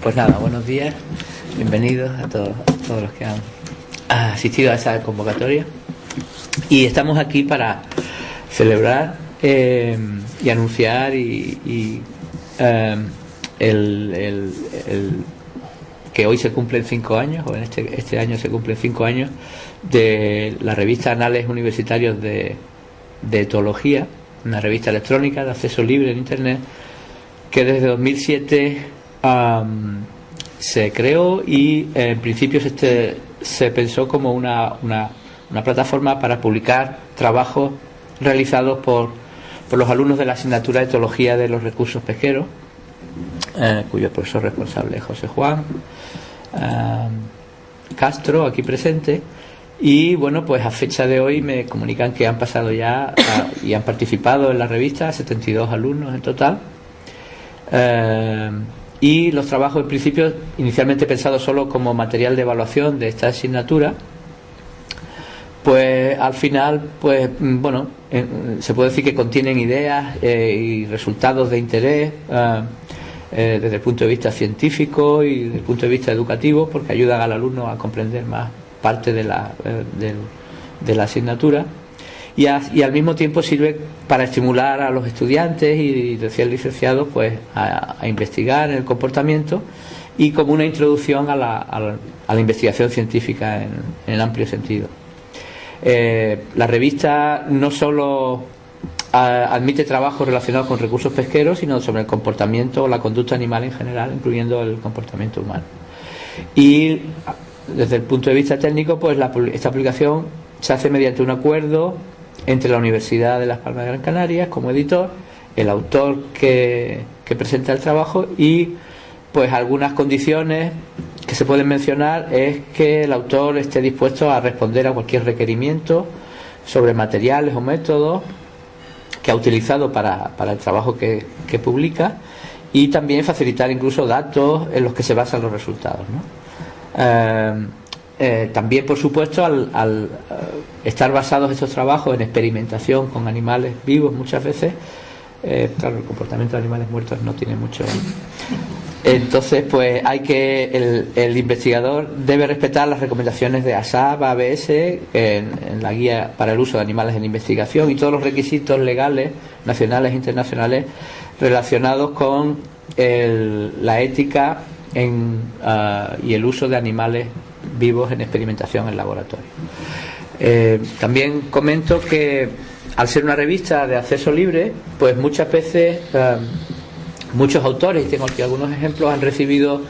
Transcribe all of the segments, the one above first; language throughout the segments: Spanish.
Pues nada, buenos días, bienvenidos a todos los que han asistido a esa convocatoria. Y estamos aquí para celebrar y anunciar que hoy se cumplen 5 años, o en este año se cumplen 5 años, de la revista Anales Universitarios de Etología, una revista electrónica de acceso libre en Internet, que desde 2007 se creó y en principio se pensó como una plataforma para publicar trabajos realizados por los alumnos de la asignatura de Etología de los Recursos Pesqueros, cuyo profesor responsable es José Juan Castro, aquí presente. Y bueno, pues a fecha de hoy me comunican que han pasado ya y han participado en la revista 72 alumnos en total. Y los trabajos en principio inicialmente pensados solo como material de evaluación de esta asignatura, pues al final pues bueno, se puede decir que contienen ideas y resultados de interés desde el punto de vista científico y desde el punto de vista educativo, porque ayudan al alumno a comprender más parte de la asignatura. Y al mismo tiempo sirve para estimular a los estudiantes y recién licenciados pues a investigar en el comportamiento y como una introducción a la investigación científica en el amplio sentido. La revista no solo admite trabajos relacionados con recursos pesqueros, sino sobre el comportamiento o la conducta animal en general, incluyendo el comportamiento humano. Y desde el punto de vista técnico, pues esta publicación se hace mediante un acuerdo entre la Universidad de Las Palmas de Gran Canaria como editor, el autor que presenta el trabajo y pues algunas condiciones que se pueden mencionar es que el autor esté dispuesto a responder a cualquier requerimiento sobre materiales o métodos que ha utilizado para el trabajo que publica, y también facilitar incluso datos en los que se basan los resultados, ¿no? También, por supuesto, al estar basados estos trabajos en experimentación con animales vivos muchas veces, claro, el comportamiento de animales muertos no tiene mucho. Entonces, pues el investigador debe respetar las recomendaciones de ASAP, ABS, en la guía para el uso de animales en investigación, y todos los requisitos legales, nacionales e internacionales, relacionados con la ética y el uso de animales vivos en experimentación en laboratorio. También comento que al ser una revista de acceso libre, pues muchas veces muchos autores, y tengo aquí algunos ejemplos, han recibido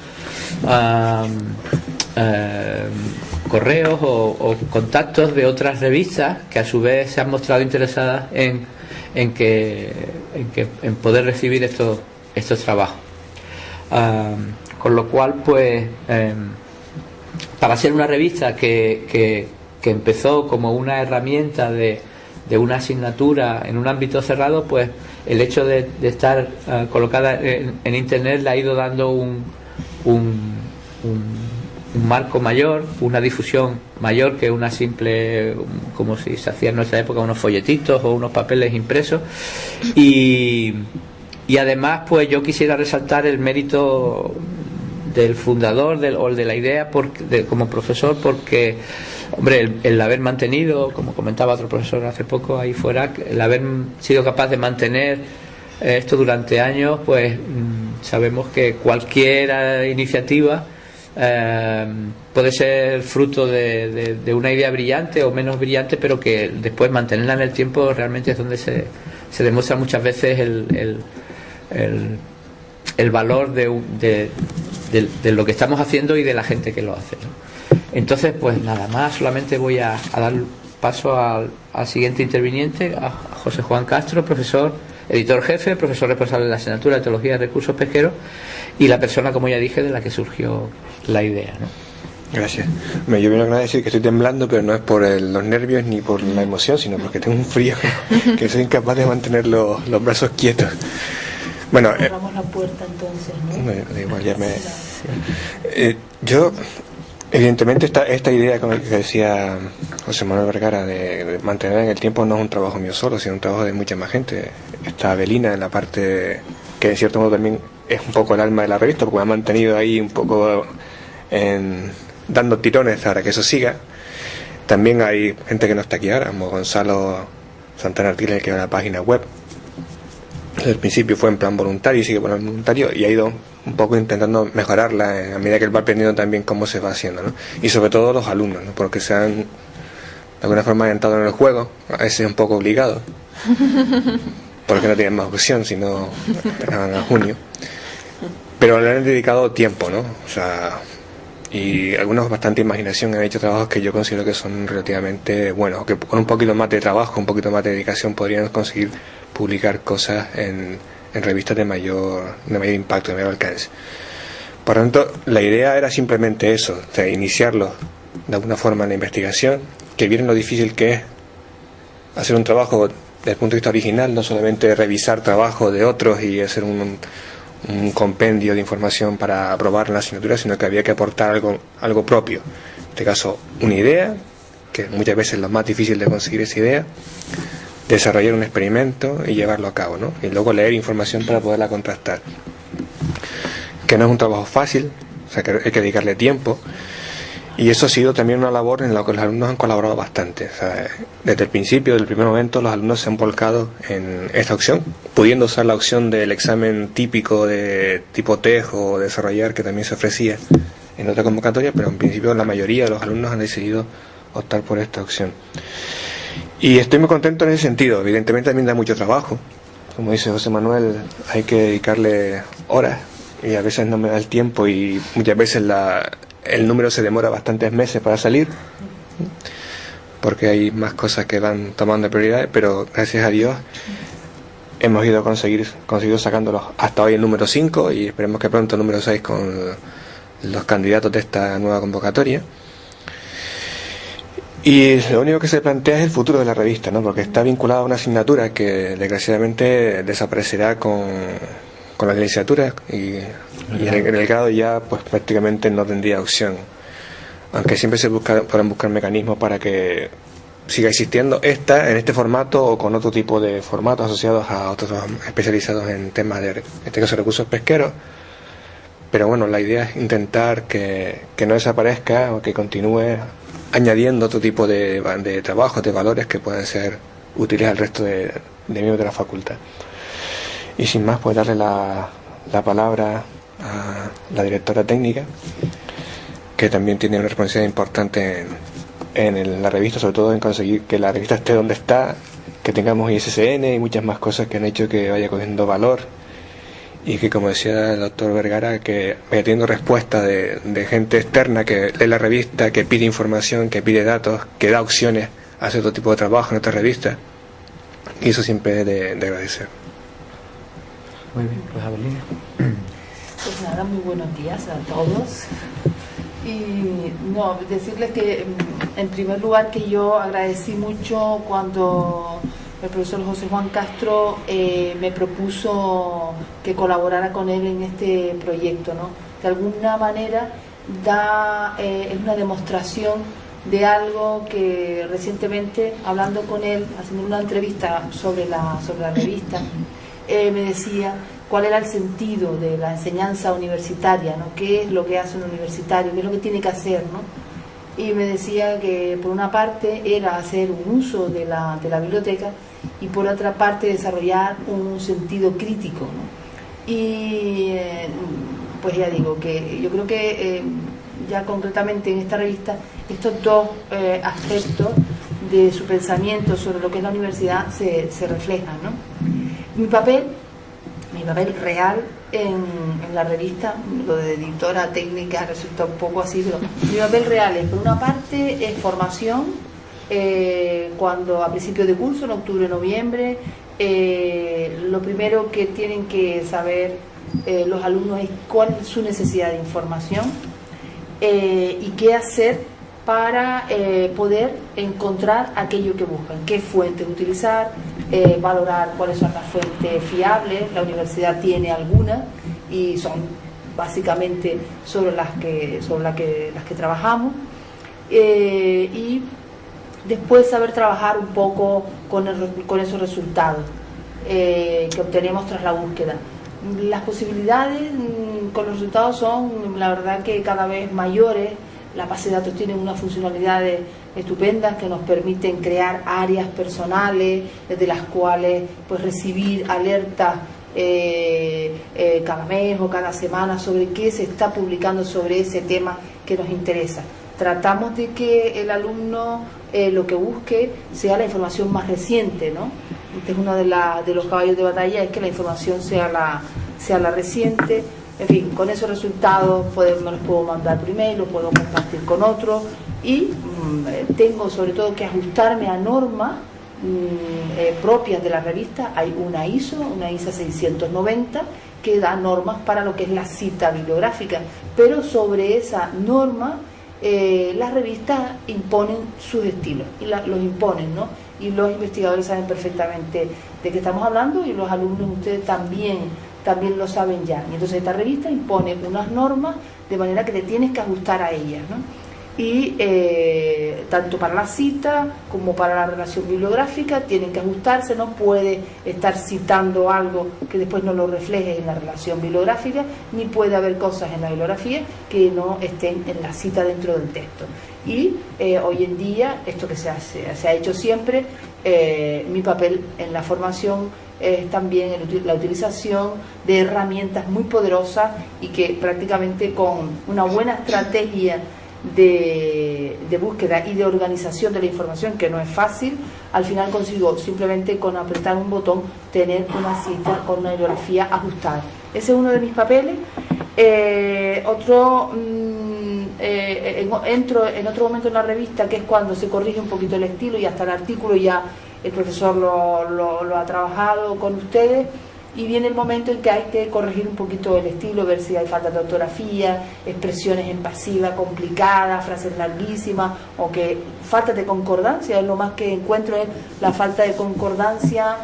correos o contactos de otras revistas que a su vez se han mostrado interesadas en poder recibir estos trabajos. Con lo cual, pues para ser una revista que empezó como una herramienta de una asignatura en un ámbito cerrado, pues el hecho de estar colocada en Internet le ha ido dando un marco mayor, una difusión mayor que una simple, como si se hacía en nuestra época, unos folletitos o unos papeles impresos. Y además, pues yo quisiera resaltar el mérito del fundador o de la idea como profesor, porque hombre, el haber mantenido, como comentaba otro profesor hace poco ahí fuera, el haber sido capaz de mantener esto durante años, pues sabemos que cualquier iniciativa puede ser fruto de una idea brillante o menos brillante, pero que después mantenerla en el tiempo realmente es donde se demuestra muchas veces el valor de lo que estamos haciendo y de la gente que lo hace, ¿no? Entonces, pues nada más, solamente voy a dar paso al siguiente interviniente, a José Juan Castro, profesor, editor jefe, profesor responsable de la asignatura de Etología de Recursos Pesqueros y la persona, como ya dije, de la que surgió la idea, ¿no? Gracias. Yo vengo a decir que estoy temblando, pero no es por los nervios ni por la emoción, sino porque tengo un frío que soy incapaz de mantener los brazos quietos. Bueno, cerramos la puerta entonces, ¿no? Da igual, ya me... yo, evidentemente, esta idea, como que decía José Manuel Vergara, de mantener en el tiempo, no es un trabajo mío solo, sino un trabajo de mucha más gente. Está Abelina en la parte que en cierto modo también es un poco el alma de la revista, porque me ha mantenido ahí un poco dando tirones para que eso siga. También hay gente que no está aquí ahora, como Gonzalo Santana Artiles, que es la página web. Desde el principio fue en plan voluntario y sigue por el voluntario, y ha ido un poco intentando mejorarla a medida que él va aprendiendo también cómo se va haciendo, ¿no? Y sobre todo los alumnos, ¿no? Porque se han de alguna forma adentrado en el juego, a veces un poco obligado, porque no tienen más opción si no esperaban a junio, pero le han dedicado tiempo, ¿no? O sea, y algunos bastante imaginación, han hecho trabajos que yo considero que son relativamente buenos, que con un poquito más de trabajo, un poquito más de dedicación podrían conseguir publicar cosas en revistas de mayor impacto, de mayor alcance. Por lo tanto, la idea era simplemente eso, o sea, iniciarlo de alguna forma en la investigación, que vieran lo difícil que es hacer un trabajo desde el punto de vista original, no solamente revisar trabajo de otros y hacer un compendio de información para aprobar la asignatura, sino que había que aportar algo propio. En este caso, una idea, que muchas veces es lo más difícil de conseguir esa idea, desarrollar un experimento y llevarlo a cabo, ¿no? Y luego leer información para poderla contrastar. Que no es un trabajo fácil, o sea que hay que dedicarle tiempo, y eso ha sido también una labor en la que los alumnos han colaborado bastante. O sea, desde el principio, desde el primer momento, los alumnos se han volcado en esta opción, pudiendo usar la opción del examen típico de tipo TEG o desarrollar, que también se ofrecía en otra convocatoria, pero en principio la mayoría de los alumnos han decidido optar por esta opción. Y estoy muy contento en ese sentido. Evidentemente también da mucho trabajo, como dice José Manuel, hay que dedicarle horas y a veces no me da el tiempo, y muchas veces el número se demora bastantes meses para salir porque hay más cosas que van tomando prioridad, pero gracias a Dios hemos ido conseguido sacándolos hasta hoy el número 5, y esperemos que pronto el número 6 con los candidatos de esta nueva convocatoria. Y lo único que se plantea es el futuro de la revista, ¿no? Porque está vinculada a una asignatura que desgraciadamente desaparecerá con la licenciatura, y en el grado ya pues prácticamente no tendría opción, aunque siempre se podrán buscar mecanismos para que siga existiendo en este formato o con otro tipo de formatos asociados a otros especializados en temas de, en este caso, recursos pesqueros. Pero bueno, la idea es intentar que no desaparezca, o que continúe añadiendo otro tipo de trabajos, de valores que puedan ser útiles al resto de miembros de la facultad. Y sin más, pues darle la palabra a la directora técnica, que también tiene una responsabilidad importante en la revista, sobre todo en conseguir que la revista esté donde está, que tengamos ISSN y muchas más cosas que han hecho que vaya cogiendo valor, y que, como decía el doctor Vergara, que vaya teniendo respuesta de gente externa que lee la revista, que pide información, que pide datos, que da opciones a hacer otro tipo de trabajo en otras revistas, y eso siempre es de agradecer. Muy bien, pues Abelina. Pues nada, muy buenos días a todos. Y no, decirles que en primer lugar que yo agradecí mucho cuando el profesor José Juan Castro me propuso que colaborara con él en este proyecto, ¿no? De alguna manera es una demostración de algo que recientemente, hablando con él, haciendo una entrevista sobre la revista, me decía cuál era el sentido de la enseñanza universitaria, ¿no? ¿Qué es lo que hace un universitario? ¿Qué es lo que tiene que hacer, ¿no? Y me decía que por una parte era hacer un uso de la biblioteca, y por otra parte desarrollar un sentido crítico, ¿no? Y pues ya digo que yo creo que ya concretamente en esta revista estos dos aspectos de su pensamiento sobre lo que es la universidad se reflejan, ¿no? Mi papel real en la revista, lo de editora técnica resulta un poco así, pero mi papel real es, por una parte, es formación, cuando a principios de curso, en octubre, noviembre, lo primero que tienen que saber los alumnos es cuál es su necesidad de información y qué hacer para poder encontrar aquello que buscan, qué fuentes utilizar, valorar cuáles son las fuentes fiables. La universidad tiene algunas y son básicamente sobre las que trabajamos, y después saber trabajar un poco con esos resultados que obtenemos tras la búsqueda. Las posibilidades con los resultados son, la verdad, que cada vez mayores. La base de datos tiene unas funcionalidades estupendas que nos permiten crear áreas personales desde las cuales pues recibir alertas cada mes o cada semana sobre qué se está publicando sobre ese tema que nos interesa. Tratamos de que el alumno lo que busque sea la información más reciente, ¿no? Este es uno de los caballos de batalla, es que la información sea la reciente. En fin, con esos resultados me los puedo mandar por email, los puedo compartir con otros y tengo sobre todo que ajustarme a normas propias de la revista. Hay una ISO 690, que da normas para lo que es la cita bibliográfica, pero sobre esa norma las revistas imponen sus estilos y los imponen, ¿no? Y los investigadores saben perfectamente de qué estamos hablando y los alumnos, ustedes también lo saben ya. Y entonces esta revista impone unas normas de manera que te tienes que ajustar a ellas, ¿no? Y tanto para la cita como para la relación bibliográfica tienen que ajustarse. No puede estar citando algo que después no lo refleje en la relación bibliográfica, ni puede haber cosas en la bibliografía que no estén en la cita dentro del texto. Y hoy en día, esto que se ha hecho siempre, mi papel en la formación es también la utilización de herramientas muy poderosas y que prácticamente con una buena estrategia de búsqueda y de organización de la información, que no es fácil, al final consigo simplemente con apretar un botón tener una cita con una bibliografía ajustada. Ese es uno de mis papeles. Entro en otro momento en la revista, que es cuando se corrige un poquito el estilo y hasta el artículo ya el profesor lo ha trabajado con ustedes, y viene el momento en que hay que corregir un poquito el estilo, ver si hay falta de ortografía, expresiones en pasiva complicadas, frases larguísimas, o que falta de concordancia. Es lo más que encuentro, es la falta de concordancia,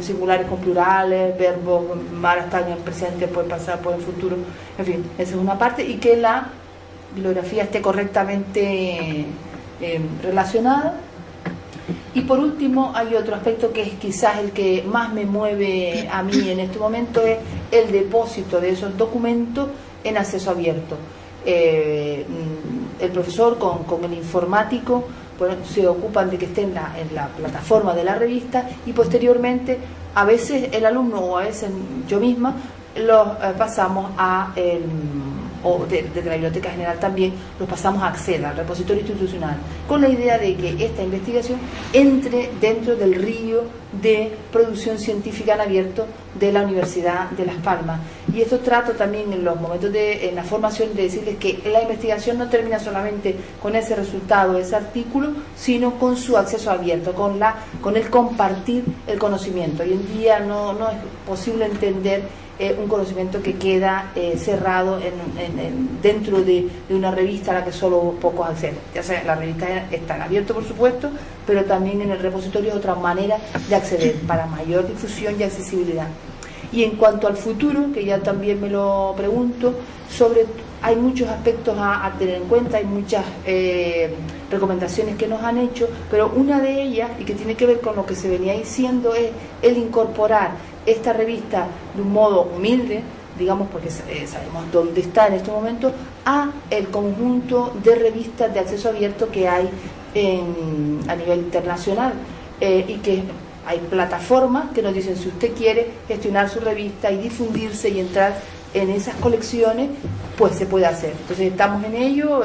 singulares con plurales, verbos ahora están en presente, pueden pasar por el futuro, en fin, esa es una parte, y que la bibliografía esté correctamente relacionada. Y por último hay otro aspecto que es quizás el que más me mueve a mí en este momento, es el depósito de esos documentos en acceso abierto. El profesor con el informático, bueno, se ocupan de que esté en la plataforma de la revista, y posteriormente a veces el alumno o a veces yo misma los pasamos o desde la Biblioteca General también, los pasamos a Acceda, al repositorio institucional, con la idea de que esta investigación entre dentro del río de producción científica en abierto de la Universidad de Las Palmas. Y esto trato también en los momentos en la formación de decirles que la investigación no termina solamente con ese resultado, ese artículo, sino con su acceso abierto, con el compartir el conocimiento. Hoy en día no es posible entender un conocimiento que queda cerrado dentro de una revista a la que solo pocos acceden. Ya sea, la revista está en abierto, por supuesto, pero también en el repositorio es otra manera de acceder para mayor difusión y accesibilidad. Y en cuanto al futuro, que ya también me lo pregunto, hay muchos aspectos a tener en cuenta, hay muchas recomendaciones que nos han hecho, pero una de ellas, y que tiene que ver con lo que se venía diciendo, es el incorporar esta revista de un modo humilde, digamos, porque sabemos dónde está en este momento, a el conjunto de revistas de acceso abierto que hay a nivel internacional, y que hay plataformas que nos dicen, si usted quiere gestionar su revista y difundirse y entrar en esas colecciones, pues se puede hacer. Entonces estamos en ello.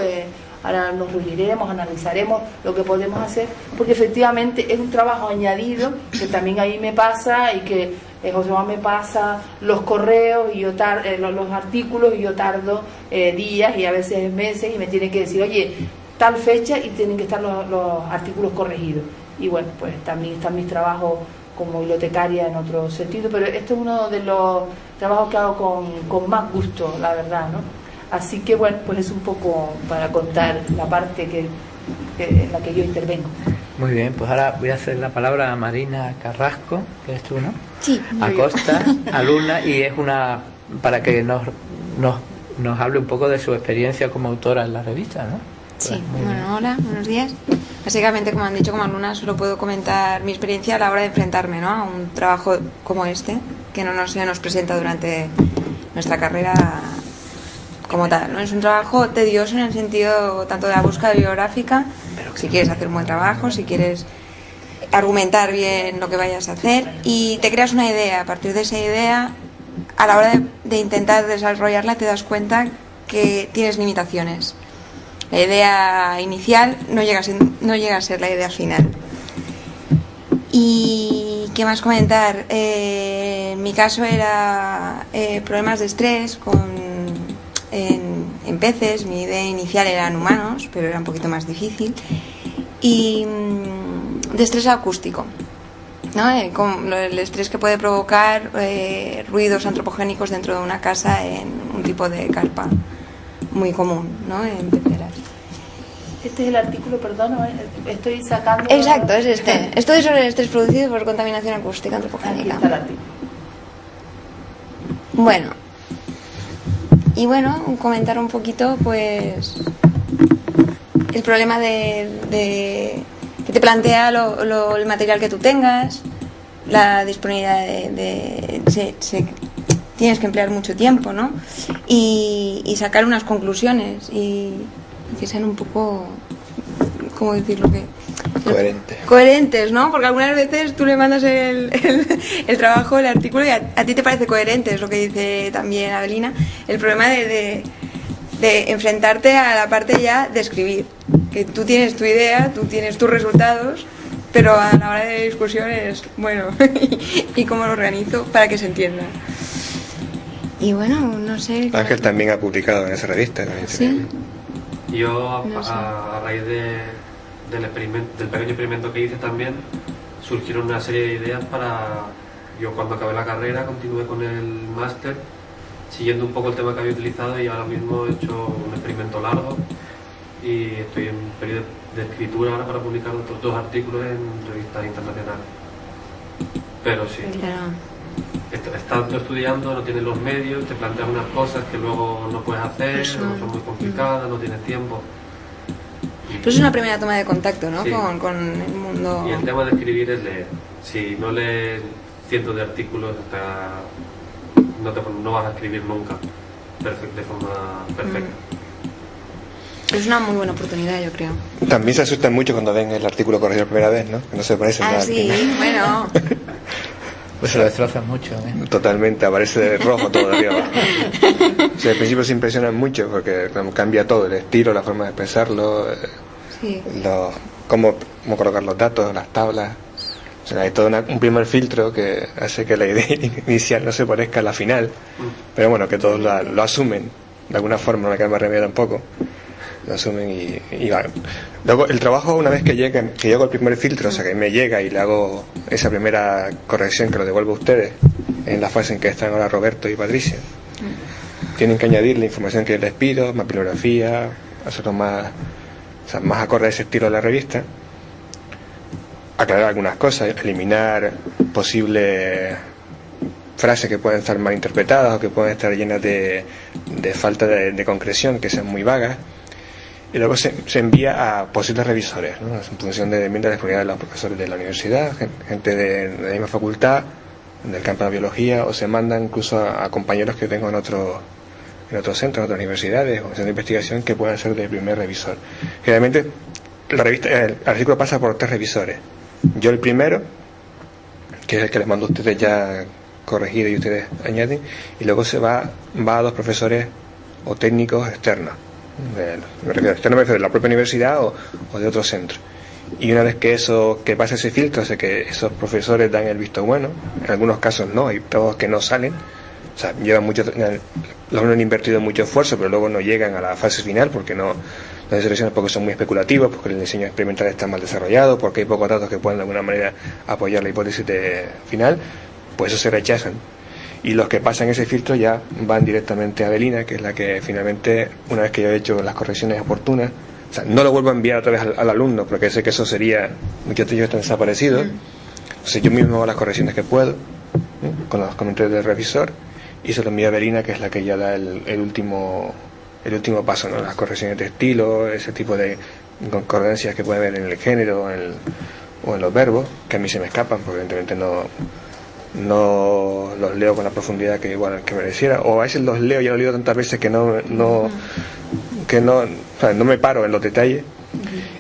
Ahora nos reuniremos, analizaremos lo que podemos hacer, porque efectivamente es un trabajo añadido que también a mí me pasa, y que José Juan me pasa los correos y yo los artículos, y yo tardo días y a veces meses, y me tiene que decir, oye, tal fecha, y tienen que estar los artículos corregidos. Y bueno, pues también están mis trabajos como bibliotecaria en otro sentido, pero esto es uno de los trabajos que hago con más gusto, la verdad, ¿no? Así que bueno, pues es un poco para contar la parte en la que yo intervengo. Muy bien, pues ahora voy a hacer la palabra a Marina Carrasco, que eres tú, ¿no? Sí. Acosta, alumna, y es para que nos hable un poco de su experiencia como autora en la revista, ¿no? Sí, bueno, hola, buenos días. Básicamente, como han dicho, como alumna solo puedo comentar mi experiencia a la hora de enfrentarme, ¿no?, a un trabajo como este. que no se nos presenta durante nuestra carrera como tal, ¿no? Es un trabajo tedioso en el sentido tanto de la búsqueda bibliográfica, si quieres hacer un buen trabajo, si quieres argumentar bien lo que vayas a hacer, y te creas una idea. A partir de esa idea, a la hora de intentar desarrollarla, te das cuenta que tienes limitaciones. La idea inicial no llega a ser la idea final. ¿Y qué más comentar? En mi caso era problemas de estrés en peces. Mi idea inicial eran humanos, pero era un poquito más difícil. Y de estrés acústico, ¿no? El estrés que puede provocar ruidos antropogénicos dentro de una casa en un tipo de carpa muy común, ¿no? En peceras. Este es el artículo, perdón, estoy sacando... Exacto, es este. Esto es sobre el estrés producido por contaminación acústica antropogénica. Aquí está el artículo. Bueno, comentar un poquito, pues, el problema que te plantea el material que tú tengas, la disponibilidad tienes que emplear mucho tiempo, ¿no? Y sacar unas conclusiones y que sean un poco, ¿cómo decirlo? Coherentes, ¿no? Porque algunas veces tú le mandas el trabajo, el artículo, y a ti te parece coherente, es lo que dice también Adelina. El problema de enfrentarte a la parte ya de escribir, que tú tienes tu idea, tú tienes tus resultados, pero a la hora de discusión es, bueno, ¿y cómo lo organizo para que se entienda? Y bueno, no sé... Ángel también ha publicado en esa revista. Sí. Yo, a raíz del pequeño experimento que hice también, surgieron una serie de ideas para... Yo cuando acabé la carrera continué con el máster, siguiendo un poco el tema que había utilizado, y ahora mismo he hecho un experimento largo y estoy en periodo de escritura ahora para publicar otros 2 artículos en revistas internacionales. Pero sí, estando estudiando no tienes los medios, te planteas unas cosas que luego no puedes hacer, son muy complicadas, no tienes tiempo. Pero es una primera toma de contacto, ¿no? Sí. Con el mundo. Y el tema de escribir es leer. Si no lees cientos de artículos, no vas a escribir nunca de forma perfecta. Es una muy buena oportunidad, yo creo. También se asustan mucho cuando ven el artículo corregido por primera vez, ¿no? Que no se parece nada. Sí, bueno. Pues se lo destrozan mucho, ¿eh? Totalmente, aparece rojo todo de arriba abajo. O sea, al principio se impresionan mucho porque cambia todo, el estilo, la forma de expresarlo, Sí. cómo colocar los datos, las tablas. O sea, hay todo un primer filtro que hace que la idea inicial no se parezca a la final, pero bueno, que todos lo asumen de alguna forma, no le queda más remedio tampoco. Lo asumen y va. Luego el trabajo, una vez que llego al primer filtro, o sea que me llega y le hago esa primera corrección que lo devuelvo a ustedes en la fase en que están ahora Roberto y Patricia, tienen que añadir la información que les pido, más bibliografía, hacerlo más acorde a ese estilo de la revista, aclarar algunas cosas, eliminar posibles frases que pueden estar mal interpretadas o que pueden estar llenas de falta de concreción, que sean muy vagas. Y luego se envía a posibles revisores, ¿no? En función de la disponibilidad de los profesores de la universidad, gente de la misma facultad, del campo de biología, o se mandan incluso a compañeros que tengo en otros centros, en otras universidades o centros de investigación que puedan ser de primer revisor. Generalmente el artículo pasa por 3 revisores. Yo el primero, que es el que les mando a ustedes ya corregido y ustedes añaden, y luego se va a 2 profesores o técnicos externos. Me refiero de la propia universidad o de otro centro, y una vez que pasa ese filtro, o sea que esos profesores dan el visto bueno, en algunos casos no, hay todos que no salen, o sea, los han invertido mucho esfuerzo pero luego no llegan a la fase final porque no se seleccionan, porque son muy especulativos, porque el diseño experimental está mal desarrollado, porque hay pocos datos que puedan de alguna manera apoyar la hipótesis final, pues eso se rechazan. Y los que pasan ese filtro ya van directamente a Adelina, que es la que finalmente, una vez que yo he hecho las correcciones oportunas, o sea, no lo vuelvo a enviar otra vez al alumno, porque sé que eso sería, muchos de ellos están desaparecidos. Entonces yo mismo hago las correcciones que puedo, con los comentarios del revisor, y se lo envío a Adelina, que es la que ya da el último paso, ¿no? Las correcciones de estilo, ese tipo de inconcordancias que puede haber en el género o en los verbos, que a mí se me escapan, porque evidentemente no los leo con la profundidad que igual que mereciera, o a veces los leo y ya los leo tantas veces que no me paro en los detalles,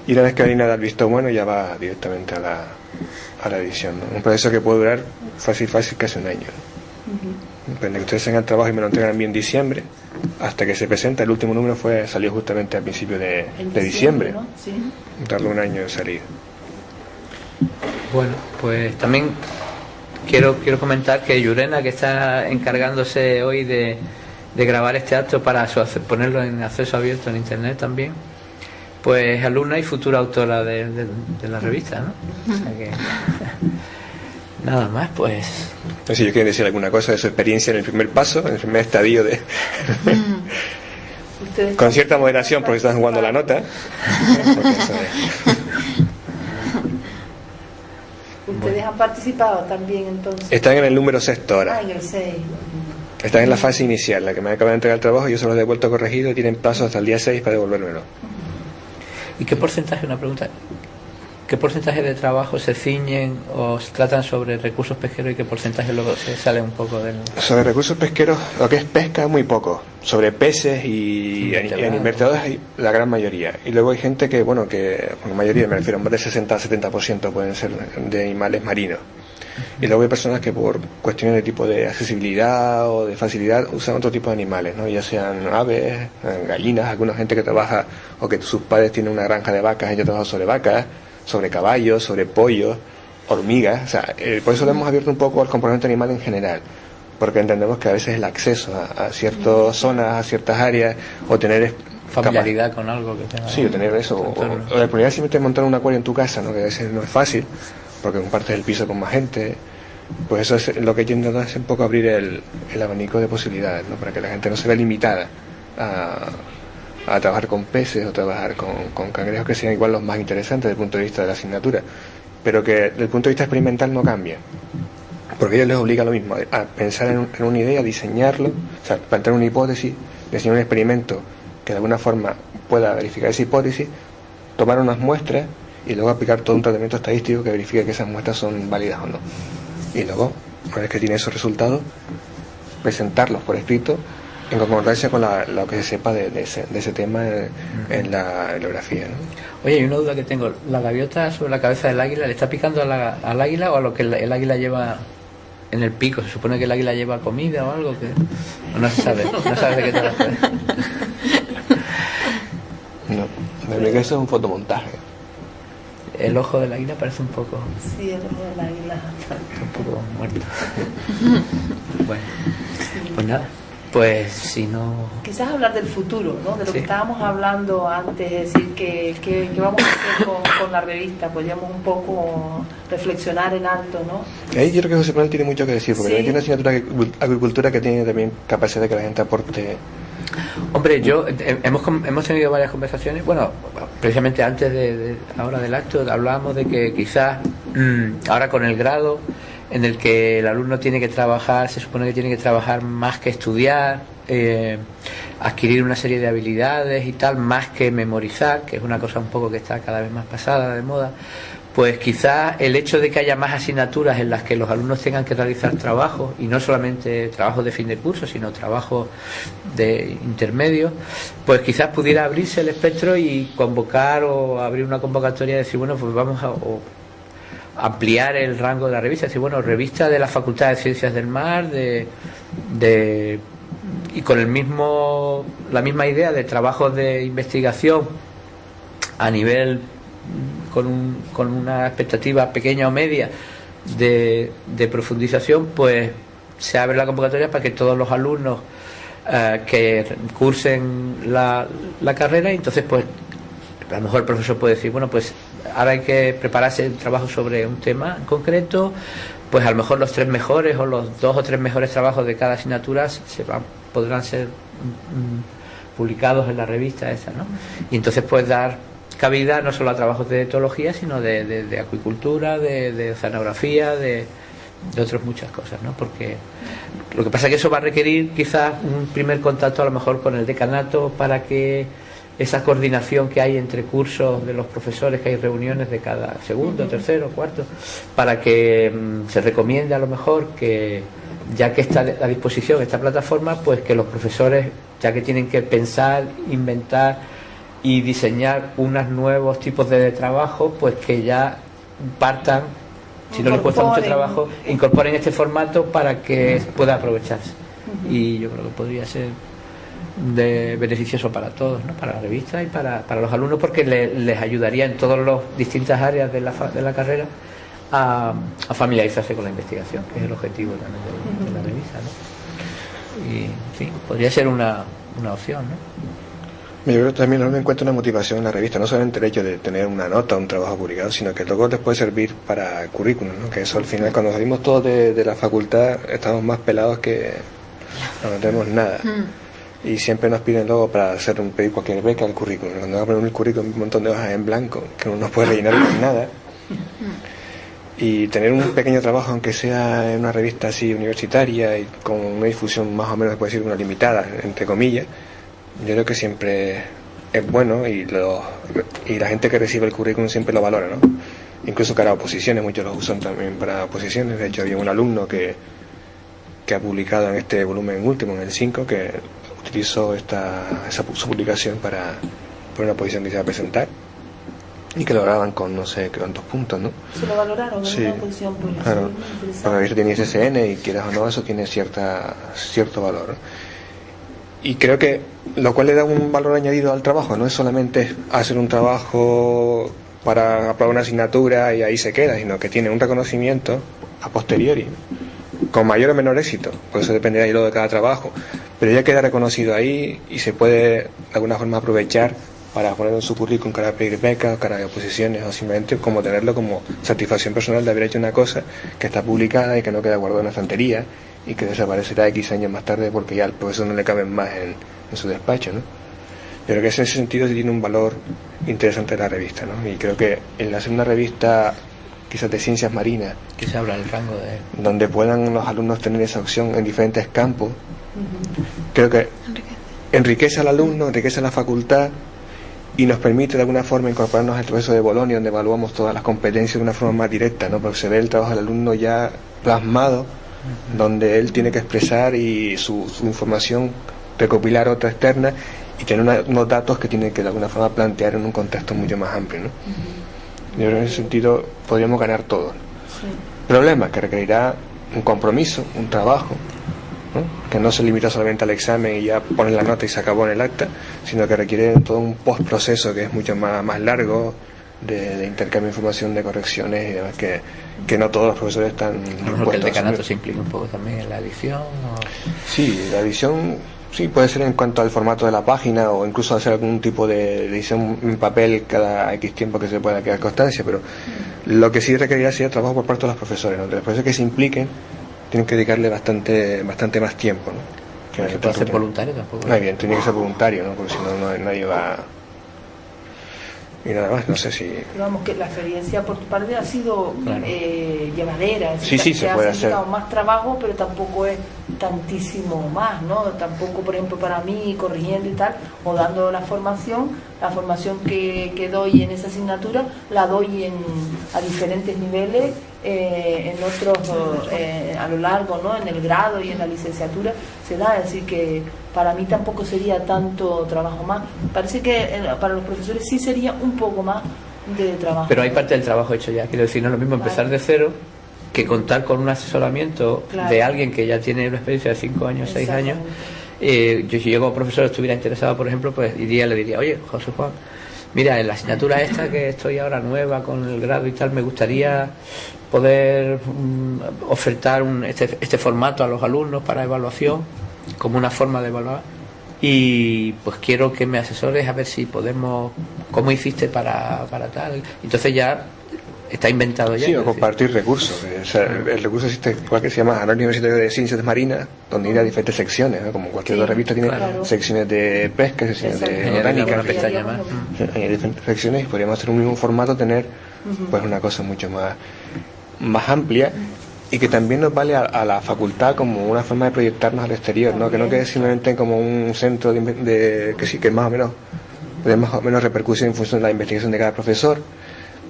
y una vez que Alina da el visto bueno ya va directamente a la edición, ¿no? Un proceso que puede durar fácil casi un año, ¿no? Depende que ustedes hagan el trabajo y me lo entregan bien en diciembre, hasta que se presenta. El último número salió justamente al principio de diciembre, ¿no? Sí. Tardó un año en salir. Bueno, pues también quiero comentar que Yurena, que está encargándose hoy de grabar este acto para ponerlo en acceso abierto en internet también, pues es alumna y futura autora de la revista, ¿no? O sea que nada más, pues. No sé si yo quiero decir alguna cosa de su experiencia en el primer paso, en el primer estadio de con cierta moderación porque están jugando la nota. ¿Ustedes han participado también entonces? Están en el número 6 ahora. En el 6. Están en la fase inicial, la que me acaban de entregar el trabajo, yo se los he devuelto corregido y tienen plazo hasta el día 6 para devolvérmelo. ¿Y qué porcentaje, una pregunta, qué porcentaje de trabajo se ciñen o se tratan sobre recursos pesqueros y qué porcentaje luego se sale un poco del...? Sobre recursos pesqueros, lo que es pesca, muy poco. Sobre peces y invertebrados, la gran mayoría. Y luego hay gente que, bueno, la mayoría, me refiero, más del 60-70% pueden ser de animales marinos. Y luego hay personas que por cuestiones de tipo de accesibilidad o de facilidad usan otro tipo de animales, ¿no? Ya sean aves, gallinas, alguna gente que trabaja o que sus padres tienen una granja de vacas, ellos trabajan sobre vacas, sobre caballos, sobre pollos, hormigas. O sea, por eso le hemos abierto un poco al componente animal en general, porque entendemos que a veces el acceso a ciertas zonas, a ciertas áreas, o tener familiaridad con algo que tenga. Sí, o tener eso, o la oportunidad simplemente de montar un acuario en tu casa, ¿no? Que a veces no es fácil, porque compartes el piso con más gente. Pues eso es lo que yo intento hacer, un poco abrir el abanico de posibilidades, ¿no? Para que la gente no se vea limitada a trabajar con peces o trabajar con cangrejos, que sean igual los más interesantes desde el punto de vista de la asignatura, pero que desde el punto de vista experimental no cambia, porque ellos les obliga lo mismo, a pensar en una idea, diseñarlo, o sea, plantear una hipótesis, diseñar un experimento que de alguna forma pueda verificar esa hipótesis, tomar unas muestras y luego aplicar todo un tratamiento estadístico que verifique que esas muestras son válidas o no. Y luego, una vez que tiene esos resultados, presentarlos por escrito en concordancia con lo que se sepa de ese tema en la heliografía, ¿no? Oye, hay una duda que tengo. ¿La gaviota sobre la cabeza del águila le está picando al águila o a lo que el águila lleva en el pico? ¿Se supone que el águila lleva comida o algo? Que no se sabe, no sabes de qué te refieres. No, me que eso es un fotomontaje. El ojo del águila parece un poco... Sí, el ojo del águila. Un poco muerto. Bueno, pues nada. Pues si no... Quizás hablar del futuro, ¿no? De lo que estábamos hablando antes, es decir, que vamos a hacer con la revista. Podríamos un poco reflexionar en alto, ¿no? Ahí yo creo que José Manuel tiene mucho que decir, porque tiene una asignatura de agricultura que tiene también capacidad de que la gente aporte. Hombre, hemos tenido varias conversaciones. Bueno, precisamente antes de ahora del acto hablábamos de que quizás ahora con el grado en el que el alumno tiene que trabajar, se supone que tiene que trabajar más que estudiar, adquirir una serie de habilidades y tal, más que memorizar, que es una cosa un poco que está cada vez más pasada de moda. Pues quizás el hecho de que haya más asignaturas en las que los alumnos tengan que realizar trabajos, y no solamente trabajos de fin de curso, sino trabajos de intermedio, pues quizás pudiera abrirse el espectro y convocar o abrir una convocatoria y decir, bueno, pues vamos a ampliar el rango de la revista, es decir, bueno, revista de la Facultad de Ciencias del Mar, y con la misma idea de trabajos de investigación a nivel con una expectativa pequeña o media de profundización, pues se abre la convocatoria para que todos los alumnos que cursen la carrera, y entonces pues a lo mejor el profesor puede decir, bueno, pues ahora hay que prepararse el trabajo sobre un tema en concreto, pues a lo mejor los 3 mejores o los 2 o 3 mejores trabajos de cada asignatura podrán ser publicados en la revista esa, ¿no? Y entonces pues dar cabida no solo a trabajos de etología, sino de acuicultura, de oceanografía, de otras muchas cosas, ¿no? Porque lo que pasa es que eso va a requerir quizás un primer contacto a lo mejor con el decanato para que esa coordinación que hay entre cursos de los profesores, que hay reuniones de cada segundo, tercero, cuarto, para que se recomiende a lo mejor que, ya que está a disposición esta plataforma, pues que los profesores, ya que tienen que pensar, inventar y diseñar unos nuevos tipos de trabajo, pues que ya partan, si no les cuesta mucho trabajo, incorporen este formato para que pueda aprovecharse. Y yo creo que podría ser beneficioso para todos, ¿no? Para la revista y para los alumnos, porque les ayudaría en todas las distintas áreas de la carrera a familiarizarse con la investigación, que es el objetivo también de la revista, ¿no? Y, en fin, podría ser una opción, ¿no? Yo creo que también uno encuentra una motivación en la revista, no solamente el hecho de tener una nota, un trabajo publicado, sino que luego les puede servir para el currículum, ¿no? Que eso al final, cuando salimos todos de la facultad, estamos más pelados que no tenemos nada. Y siempre nos piden luego para pedir cualquier beca el currículum. Cuando va a poner el currículum un montón de hojas en blanco, que uno no puede rellenar con nada. Y tener un pequeño trabajo, aunque sea en una revista así universitaria y con una difusión más o menos, se puede decir, una limitada, entre comillas, yo creo que siempre es bueno, y la gente que recibe el currículum siempre lo valora, ¿no? Incluso para oposiciones, muchos lo usan también para oposiciones. De hecho, había un alumno que ha publicado en este volumen último, en el 5, que utilizó su publicación para una posición que se iba a presentar, y que lo valoraban con no sé cuántos puntos, ¿no? ¿Se lo valoraron en una posición? Pues, claro, para ver si tenía SSN, y quieras o no, eso tiene cierto valor, ¿no? Y creo que lo cual le da un valor añadido al trabajo, no es solamente hacer un trabajo para aprobar una asignatura y ahí se queda, sino que tiene un reconocimiento a posteriori, con mayor o menor éxito, por eso depende de lo de cada trabajo, pero ya queda reconocido ahí y se puede de alguna forma aprovechar para ponerlo en su currículum, para pedir becas, para oposiciones, o simplemente como tenerlo como satisfacción personal de haber hecho una cosa que está publicada y que no queda guardada en una estantería y que desaparecerá X años más tarde porque ya al profesor no le caben más en su despacho, ¿no? Yo creo que en ese sentido sí tiene un valor interesante la revista, ¿no? Y creo que el hacer una revista quizás de ciencias marinas, que se abra el rango de donde puedan los alumnos tener esa opción en diferentes campos, creo que enriquece al alumno, enriquece a la facultad y nos permite de alguna forma incorporarnos al proceso de Bolonia, donde evaluamos todas las competencias de una forma más directa, ¿no? Porque se ve el trabajo del alumno ya plasmado, donde él tiene que expresar y su información recopilar otra externa y tener unos datos que tiene que de alguna forma plantear en un contexto mucho más amplio, ¿no? Yo creo que en ese sentido podríamos ganar todo. Sí. Problema que requerirá un compromiso, un trabajo, ¿no? Que no se limita solamente al examen y ya pones la nota y se acabó en el acta, sino que requiere todo un postproceso que es mucho más largo, de intercambio de información, de correcciones y demás, que no todos los profesores están dispuestos. Que el decanato se implica un poco también en la edición, ¿o? Sí, la edición sí puede ser en cuanto al formato de la página, o incluso hacer algún tipo de edición en papel cada X tiempo que se pueda quedar constancia, pero lo que sí requeriría sería trabajo por parte de los profesores, ¿no? De los profesores que se impliquen tienen que dedicarle bastante más tiempo, ¿no? Que se puede ser voluntario tampoco. No, bien, tiene que ser voluntario, ¿no? Porque si no, nadie va. Y nada más, no sé si... Pero vamos, que la experiencia por tu parte ha sido claro. Llevadera. Sí, se puede hacer. Más trabajo, pero tampoco es tantísimo más, ¿no? Tampoco, por ejemplo, para mí, corrigiendo y tal, o dando la formación que doy en esa asignatura, la doy a diferentes niveles, en otros, a lo largo, ¿no? En el grado y en la licenciatura se da, es decir, que para mí tampoco sería tanto trabajo más. Parece que para los profesores sí sería un poco más de trabajo. Pero hay parte del trabajo hecho ya, quiero decir, no es lo mismo empezar de cero que contar con un asesoramiento de alguien que ya tiene una experiencia de 5 años, 6 años. Yo si yo como profesor estuviera interesado, por ejemplo, pues le diría, oye, José Juan, mira, en la asignatura esta que estoy ahora nueva con el grado y tal, me gustaría poder ofertar este formato a los alumnos para evaluación, como una forma de evaluar, y pues quiero que me asesores a ver si podemos, cómo hiciste para tal. Entonces ya está inventado ya. Sí, o compartir recursos. O sea, el recurso existe igual, que se llama Anuario Universitario de Ciencias Marinas, donde ir a diferentes secciones, ¿no? Como cualquier otra revista tiene secciones de pesca, secciones de botánica, hay diferentes secciones, y podríamos hacer un mismo formato, tener pues una cosa mucho más amplia, y que también nos vale a la facultad como una forma de proyectarnos al exterior, ¿no? Que no quede simplemente como un centro que sí, que más o menos tener más o menos repercusión en función de la investigación de cada profesor,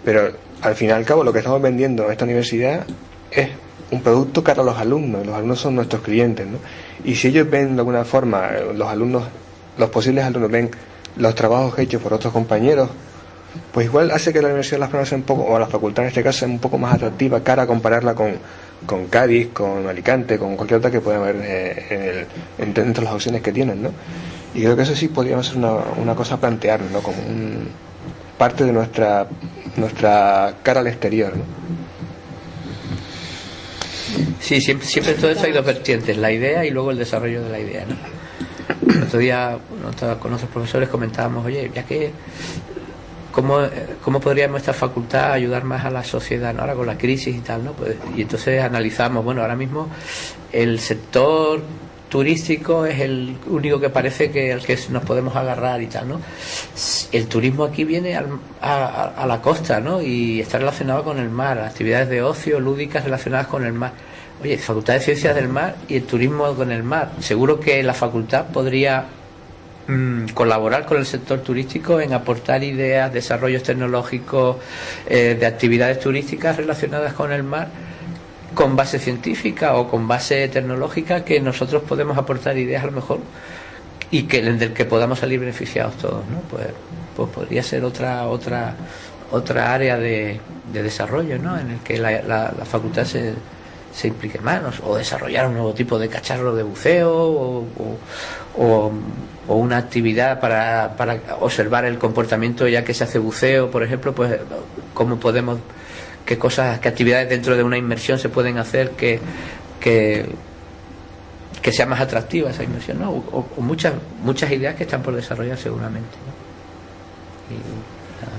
pero al fin y al cabo lo que estamos vendiendo en esta universidad es un producto cara a los alumnos. Los alumnos son nuestros clientes, ¿no? Y si ellos ven de alguna forma, los posibles alumnos ven los trabajos hechos por otros compañeros, pues igual hace que la Universidad de Las Palmas sea un poco, o la facultad en este caso, sea un poco más atractiva cara a compararla con Cádiz, con Alicante, con cualquier otra que pueda haber entre las opciones que tienen, ¿no? Y creo que eso sí podríamos ser una cosa a plantear, ¿no? Como parte de nuestra cara al exterior, ¿no? Sí, siempre todo esto hay dos vertientes, la idea y luego el desarrollo de la idea, ¿no? El otro día con otros profesores comentábamos, oye, ya que ¿cómo podría nuestra facultad ayudar más a la sociedad, ¿no? Ahora con la crisis y tal, ¿no? Pues, y entonces analizamos, bueno, ahora mismo el sector turístico es el único que parece que al que nos podemos agarrar y tal, ¿no? El turismo aquí viene a la costa, ¿no? Y está relacionado con el mar, actividades de ocio, lúdicas relacionadas con el mar. Oye, Facultad de Ciencias del Mar y el turismo con el mar. Seguro que la facultad podría colaborar con el sector turístico en aportar ideas, desarrollos tecnológicos, de actividades turísticas relacionadas con el mar, con base científica o con base tecnológica, que nosotros podemos aportar ideas a lo mejor y del que podamos salir beneficiados todos, ¿no? Pues podría ser otra área de desarrollo, ¿no? En el que la facultad se implique más, ¿no? O desarrollar un nuevo tipo de cacharro de buceo o una actividad para observar el comportamiento ya que se hace buceo, por ejemplo, pues cómo podemos, qué actividades dentro de una inmersión se pueden hacer que sea más atractiva esa inmersión, ¿no? O muchas ideas que están por desarrollar seguramente,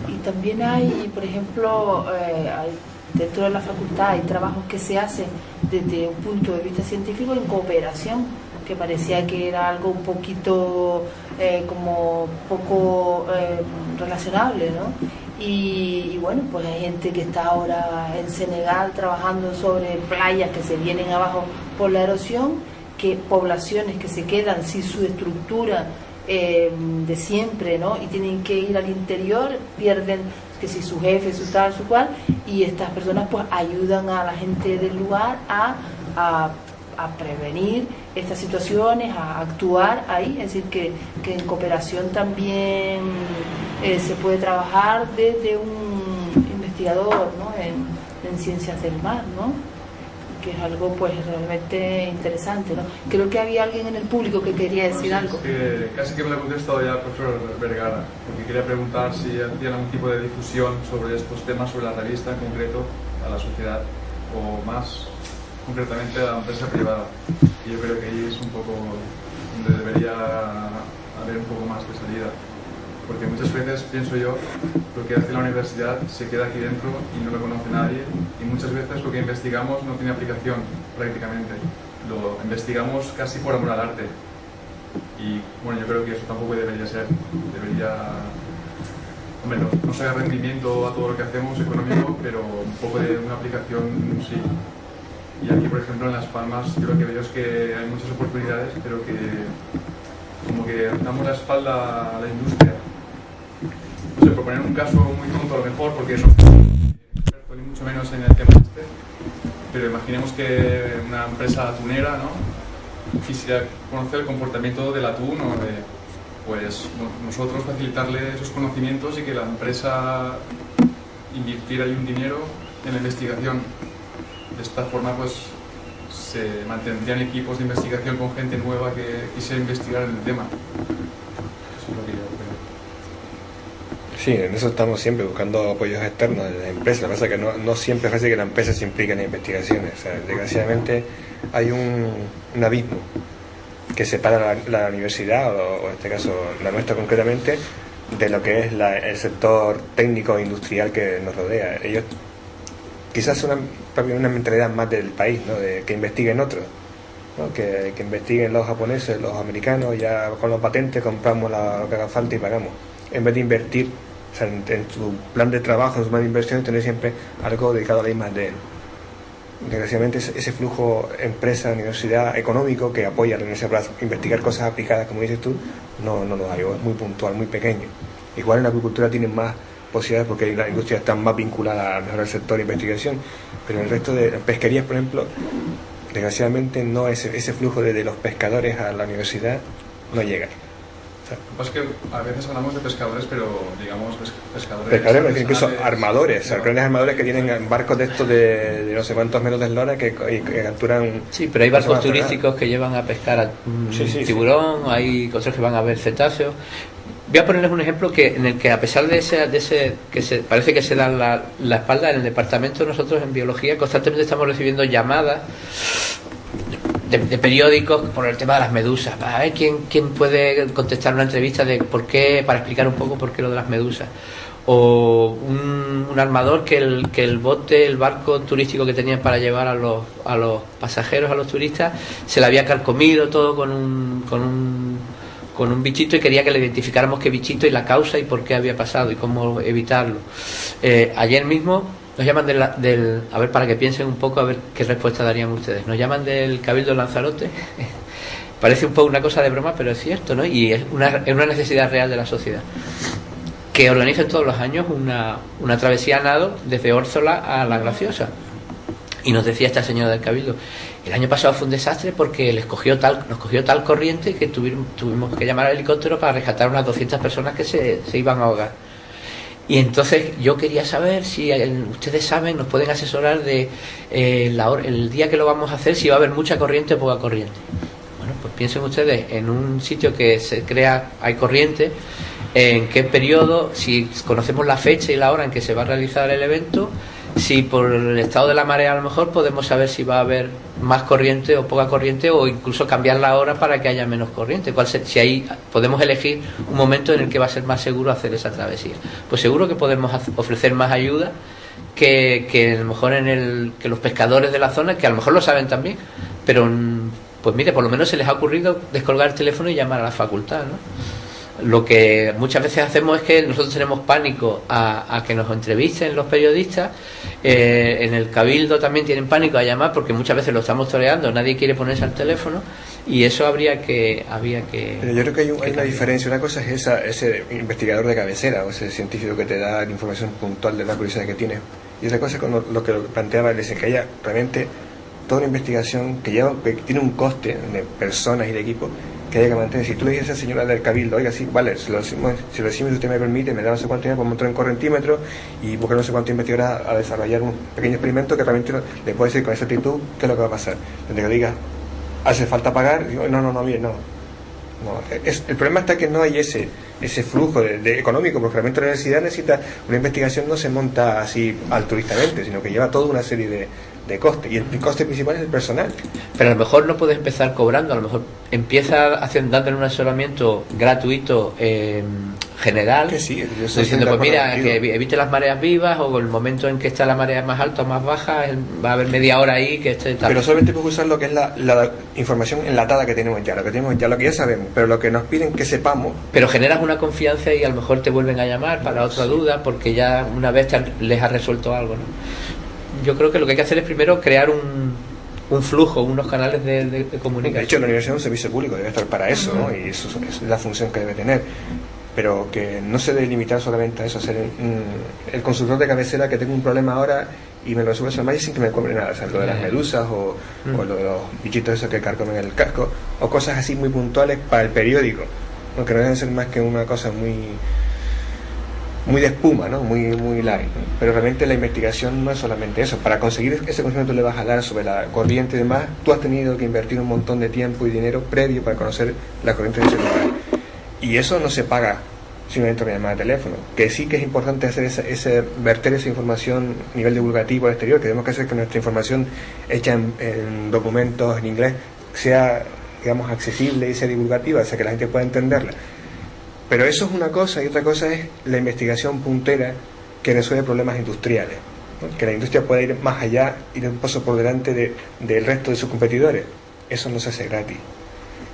¿no? Y también hay, por ejemplo, dentro de la facultad hay trabajos que se hacen desde un punto de vista científico en cooperación, que parecía que era algo un poquito como poco relacionable, ¿no? Y bueno, pues hay gente que está ahora en Senegal trabajando sobre playas que se vienen abajo por la erosión, que poblaciones que se quedan sin su estructura de siempre, ¿no? Y tienen que ir al interior, pierden que si su jefe, su tal, su cual, y estas personas pues ayudan a la gente del lugar a prevenir estas situaciones, a actuar ahí, es decir, que en cooperación también se puede trabajar desde un investigador, ¿no? en ciencias del mar, ¿no? Que es algo pues realmente interesante, ¿no? Creo que había alguien en el público que quería decir algo. Casi que me lo ha contestado ya el profesor Vergara, porque quería preguntar si hacían algún tipo de difusión sobre estos temas, sobre la revista en concreto, a la sociedad, o más concretamente a la empresa privada. Y yo creo que ahí es un poco donde debería haber un poco más de salida, porque muchas veces pienso yo, lo que hace la universidad se queda aquí dentro y no lo conoce nadie, y muchas veces lo que investigamos no tiene aplicación prácticamente, lo investigamos casi por amor al arte, y bueno, yo creo que eso tampoco debería ser, hombre, no se haga rendimiento a todo lo que hacemos económico, pero un poco de una aplicación sí. Y aquí, por ejemplo, en Las Palmas, yo lo que veo es que hay muchas oportunidades, pero que como que damos la espalda a la industria. No sé, por poner un caso muy tonto a lo mejor, porque no soy experto ni mucho menos en el tema este, pero imaginemos que una empresa atunera, ¿no?, quisiera conocer el comportamiento del atún, o pues nosotros facilitarle esos conocimientos y que la empresa invirtiera ahí un dinero en la investigación. De esta forma pues se mantendrían equipos de investigación con gente nueva que quisiera investigar en el tema. Eso es lo que yo creo. Sí, en eso estamos siempre buscando apoyos externos de las empresas. Lo que pasa es que no siempre es fácil que la empresa se implique en las investigaciones. O sea, desgraciadamente hay un abismo que separa la universidad, o en este caso la nuestra concretamente, de lo que es el sector técnico e industrial que nos rodea. Ellos quizás una mentalidad más del país, ¿no?, de que investiguen otros, ¿no?, que investiguen los japoneses, los americanos, ya con los patentes compramos lo que haga falta y pagamos, en vez de invertir, o sea, en su plan de trabajo, en su plan de inversión, tener siempre algo dedicado a la I+D. Desgraciadamente ese flujo empresa, universidad, económico que apoya a la universidad para investigar cosas aplicadas, como dices tú, no lo hay, o es muy puntual, muy pequeño. Igual en la acuicultura tienen más posibilidades porque la industria está más vinculada a mejorar el sector de investigación, pero en el resto de pesquerías, por ejemplo, desgraciadamente no ese flujo de los pescadores a la universidad no llega. Lo que pasa es que a veces hablamos de pescadores, pero digamos pescadores incluso armadores, grandes armadores que tienen barcos de estos de no sé cuántos metros de eslora que capturan. Sí, pero hay barcos turísticos que llevan a pescar a tiburón, hay cosas que van a ver cetáceos. Voy a ponerles un ejemplo en el que, a pesar de ese que parece que se dan la espalda, en el departamento nosotros en biología constantemente estamos recibiendo llamadas de periódicos por el tema de las medusas, para ver quién puede contestar una entrevista de por qué, para explicar un poco por qué lo de las medusas, o un armador que el barco turístico que tenían para llevar a los pasajeros, a los turistas, se le había carcomido todo con un bichito y quería que le identificáramos qué bichito y la causa y por qué había pasado y cómo evitarlo. Ayer mismo nos llaman a ver, para que piensen un poco, a ver qué respuesta darían ustedes. Nos llaman del Cabildo de Lanzarote. Parece un poco una cosa de broma, pero es cierto, ¿no? Y es una necesidad real de la sociedad. Que organizan todos los años una travesía a nado desde Órzola a La Graciosa. Y nos decía esta señora del Cabildo, el año pasado fue un desastre porque nos cogió tal corriente que tuvimos que llamar al helicóptero para rescatar unas 200 personas que se iban a ahogar. Y entonces yo quería saber si ustedes saben, nos pueden asesorar de el día que lo vamos a hacer, si va a haber mucha corriente o poca corriente. Bueno, pues piensen ustedes en un sitio que se crea, hay corriente, en qué periodo, si conocemos la fecha y la hora en que se va a realizar el evento, si por el estado de la marea a lo mejor podemos saber si va a haber más corriente o poca corriente, o incluso cambiar la hora para que haya menos corriente. Si ahí podemos elegir un momento en el que va a ser más seguro hacer esa travesía. Pues seguro que podemos ofrecer más ayuda que a lo mejor que los pescadores de la zona, que a lo mejor lo saben también, pero pues mire, por lo menos se les ha ocurrido descolgar el teléfono y llamar a la facultad, ¿no? Lo que muchas veces hacemos es que nosotros tenemos pánico a que nos entrevisten los periodistas. En el Cabildo también tienen pánico a llamar porque muchas veces lo estamos toreando, nadie quiere ponerse al teléfono, y eso había que Pero yo creo que hay una diferencia. Una cosa es ese investigador de cabecera o ese científico que te da la información puntual de la curiosidad que tienes, y otra cosa es con lo que planteaba él, es que haya realmente toda una investigación que tiene un coste de personas y de equipo que haya que mantener. Si tú le dices a esa señora del Cabildo, oiga, sí, vale, si lo decimos, si usted me permite, me da no sé cuánto dinero por montar en correntímetro y buscar no sé cuánto investigador a desarrollar un pequeño experimento que realmente le puede decir con esa actitud qué es lo que va a pasar. Donde que diga, hace falta pagar, digo, no, el problema está que no hay ese flujo de económico, porque realmente la universidad necesita una investigación, no se monta así altruistamente, sino que lleva toda una serie de costes, y el coste principal es el personal. Pero a lo mejor no puedes empezar cobrando, a lo mejor empieza dándole un asesoramiento gratuito general, que sí, diciendo, pues mira, que evite las mareas vivas, o el momento en que está la marea más alta o más baja, va a haber media hora ahí que esté tal. Pero solamente puedes usar lo que es la información enlatada que tenemos ya, lo que ya sabemos, pero lo que nos piden que sepamos. Pero generas una confianza y a lo mejor te vuelven a llamar para otra duda, porque ya una vez les has resuelto algo, ¿no? Yo creo que lo que hay que hacer es primero crear un flujo, unos canales de comunicación. De hecho, la universidad es un servicio público, debe estar para eso, ¿no? Y eso es la función que debe tener. Pero que no se debe limitar solamente a eso, ser el consultor de cabecera que tengo un problema ahora y me lo resuelve más sin que me cobre nada. O sea, lo de las medusas o lo de los bichitos esos que carcomen el casco, o cosas así muy puntuales para el periódico, aunque no deben ser más que una cosa muy de espuma, ¿no? Muy light, ¿no? Pero realmente la investigación no es solamente eso. Para conseguir ese conocimiento le vas a dar sobre la corriente y demás, tú has tenido que invertir un montón de tiempo y dinero previo para conocer la corriente de ese lugar. Y eso no se paga simplemente con llamada de teléfono. Que sí que es importante hacer verter esa información a nivel divulgativo al exterior, que tenemos que hacer que nuestra información hecha en documentos en inglés sea, digamos, accesible y sea divulgativa, o sea, que la gente pueda entenderla. Pero eso es una cosa, y otra cosa es la investigación puntera que resuelve problemas industriales, ¿no? Que la industria pueda ir más allá, ir un paso por delante del resto de sus competidores. Eso no se hace gratis.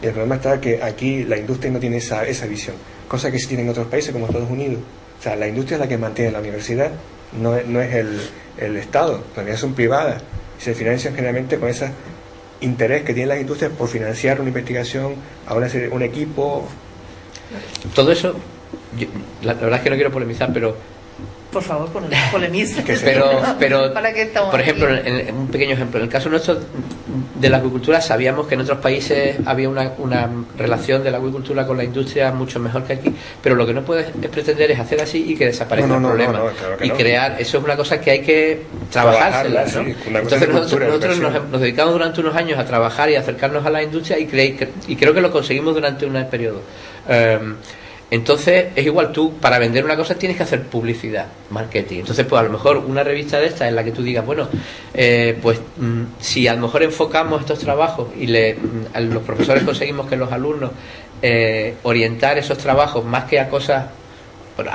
Y el problema está que aquí la industria no tiene esa visión, cosa que sí tienen otros países como Estados Unidos. O sea, la industria es la que mantiene la universidad, no es el Estado, las universidades son privadas y se financian generalmente con ese interés que tienen las industrias por financiar una investigación, a un equipo. Todo eso la verdad es que no quiero polemizar, pero por favor, polemiza. pero ¿Para qué estamos por ejemplo, aquí? en un pequeño ejemplo, en el caso nuestro de la acuicultura, sabíamos que en otros países había una relación de la acuicultura con la industria mucho mejor que aquí, pero lo que no puedes pretender es hacer así y que desaparezca el problema. Claro que y crear, eso es una cosa que hay que trabajársela, ¿no? Sí, entonces nosotros nos dedicamos durante unos años a trabajar y a acercarnos a la industria y creo que lo conseguimos durante un periodo. Entonces es igual, tú para vender una cosa tienes que hacer publicidad, marketing. Entonces pues a lo mejor una revista de esta en la que tú digas, bueno, si a lo mejor enfocamos estos trabajos y los profesores conseguimos que los alumnos orientar esos trabajos más que a cosas, bueno,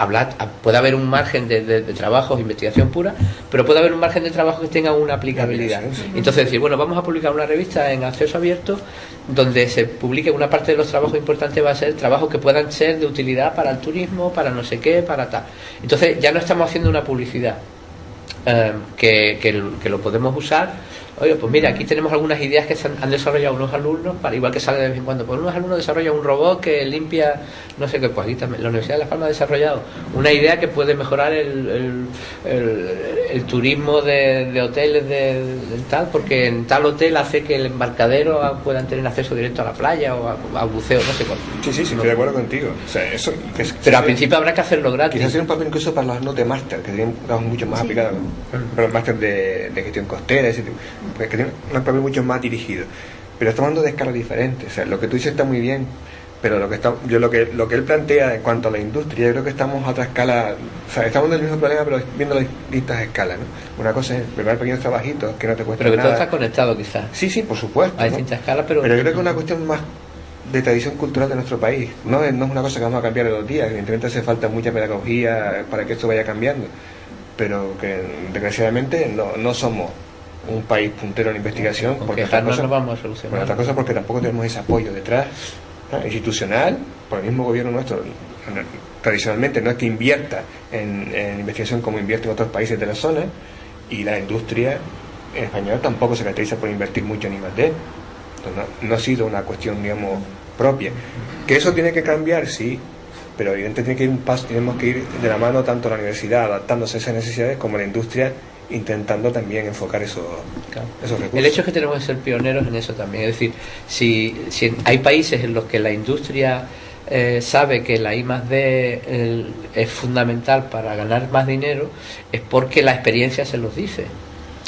puede haber un margen de trabajos, investigación pura, pero puede haber un margen de trabajo que tenga una aplicabilidad. Entonces decir, bueno, vamos a publicar una revista en acceso abierto donde se publique una parte de los trabajos importantes, va a ser trabajos que puedan ser de utilidad para el turismo, para no sé qué, para tal. Entonces ya no estamos haciendo una publicidad que lo podemos usar. Oye, pues mira, aquí tenemos algunas ideas que han desarrollado unos alumnos, igual que sale de vez en cuando, pues unos alumnos desarrollan un robot que limpia, no sé qué, pues aquí también, la Universidad de Las Palmas ha desarrollado una idea que puede mejorar el turismo de hoteles de tal, porque en tal hotel hace que el embarcadero puedan tener acceso directo a la playa o a buceo, no sé cuál. Sí, estoy de acuerdo contigo. O sea, eso, pero al principio habrá que hacerlo gratis. Quizás hacer un papel incluso para los alumnos de máster, que serían mucho más aplicados, para los máster de gestión costera, ese tipo, porque tienen un papel mucho más dirigido. Pero estamos hablando de escalas diferentes. O sea, lo que tú dices está muy bien, pero lo que él plantea en cuanto a la industria, yo creo que estamos a otra escala. O sea, estamos en el mismo problema, pero viendo las distintas escalas, ¿no? Una cosa es preparar pequeños trabajitos que no te cuestan nada. Pero que todo está conectado, quizás. Sí, por supuesto. A distintas escalas, pero yo creo que es una cuestión más de tradición cultural de nuestro país. No es una cosa que vamos a cambiar de 2 días. Evidentemente hace falta mucha pedagogía para que esto vaya cambiando, pero que desgraciadamente no somos un país puntero en investigación, porque no nos vamos a solucionar. Por otra cosa, porque tampoco tenemos ese apoyo detrás, ¿no? Institucional, por el mismo gobierno nuestro. Tradicionalmente no es que invierta en investigación como invierte en otros países de la zona, y la industria española tampoco se caracteriza por invertir mucho en I+D. No ha sido una cuestión, digamos, propia. Que eso tiene que cambiar, sí, pero evidentemente tenemos que ir de la mano tanto la universidad adaptándose a esas necesidades como la industria intentando también enfocar esos recursos. El hecho es que tenemos que ser pioneros en eso también. Es decir, si hay países en los que la industria sabe que la I+D es fundamental para ganar más dinero, es porque la experiencia se los dice.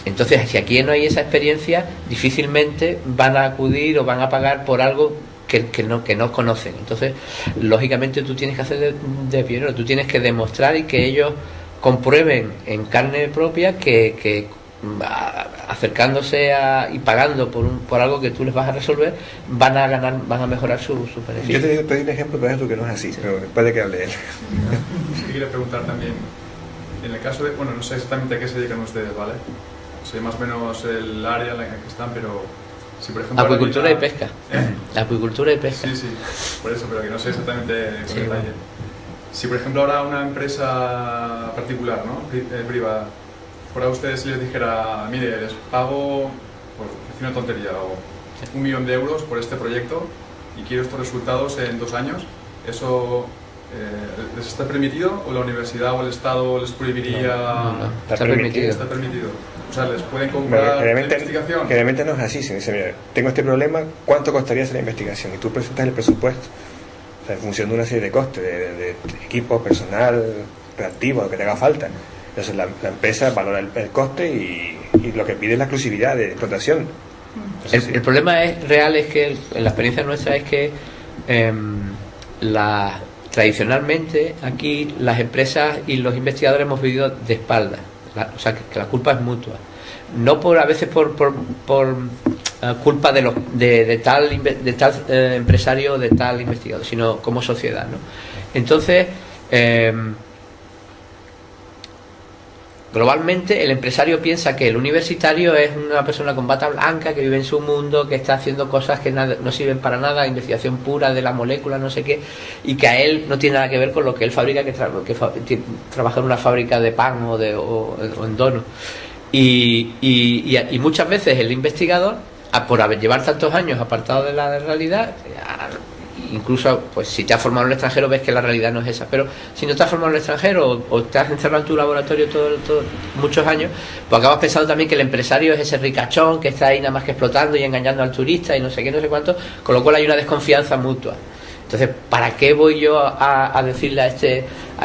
Entonces, si aquí no hay esa experiencia, difícilmente van a acudir o van a pagar por algo que no conocen. Entonces, lógicamente tú tienes que hacer de pionero, tú tienes que demostrar y que ellos comprueben en carne propia que acercándose y pagando por algo que tú les vas a resolver, van a mejorar sus beneficios. Yo te doy un ejemplo, pero es que no es así, pero después de que hable él. Sí, quería preguntar también, en el caso de, bueno, no sé exactamente a qué se dedican ustedes, ¿vale? Sé más o menos el área en la que están, pero si por ejemplo... Acuicultura y pesca. Acuicultura y pesca. Sí, por eso, pero que no sé exactamente con detalle. Si por ejemplo ahora una empresa particular, ¿no? Privada, fuera ustedes y les dijera, mire, les pago, por decir una tontería, o 1 millón de euros por este proyecto y quiero estos resultados en 2 años, ¿eso les está permitido o la universidad o el Estado les prohibiría? No. Está permitido. Está permitido. O sea, les pueden comprar la investigación. Generalmente no es así, se dice, mira, tengo este problema, ¿cuánto costaría hacer la investigación? Y tú presentas el presupuesto. O sea, en función de una serie de costes, de equipo, personal, reactivo, lo que te haga falta. Entonces la empresa valora el coste y lo que pide es la exclusividad de explotación. Entonces, el problema real es que, en la experiencia nuestra, es que tradicionalmente aquí las empresas y los investigadores hemos vivido de espaldas. O sea, que la culpa es mutua. No a veces por culpa de tal empresario o de tal investigador, sino como sociedad, ¿no? Entonces, globalmente el empresario piensa que el universitario es una persona con bata blanca que vive en su mundo, que está haciendo cosas que no sirven para nada, investigación pura de la molécula, no sé qué, y que a él no tiene nada que ver con lo que él fabrica, que trabaja en una fábrica de pan o en donuts. Y muchas veces el investigador, por llevar tantos años apartado de la realidad, incluso pues si te has formado en el extranjero ves que la realidad no es esa, pero si no te has formado en el extranjero o te has encerrado en tu laboratorio muchos años, pues acabas pensando también que el empresario es ese ricachón que está ahí nada más que explotando y engañando al turista y no sé qué, no sé cuánto, con lo cual hay una desconfianza mutua. Entonces, ¿para qué voy yo a decirle a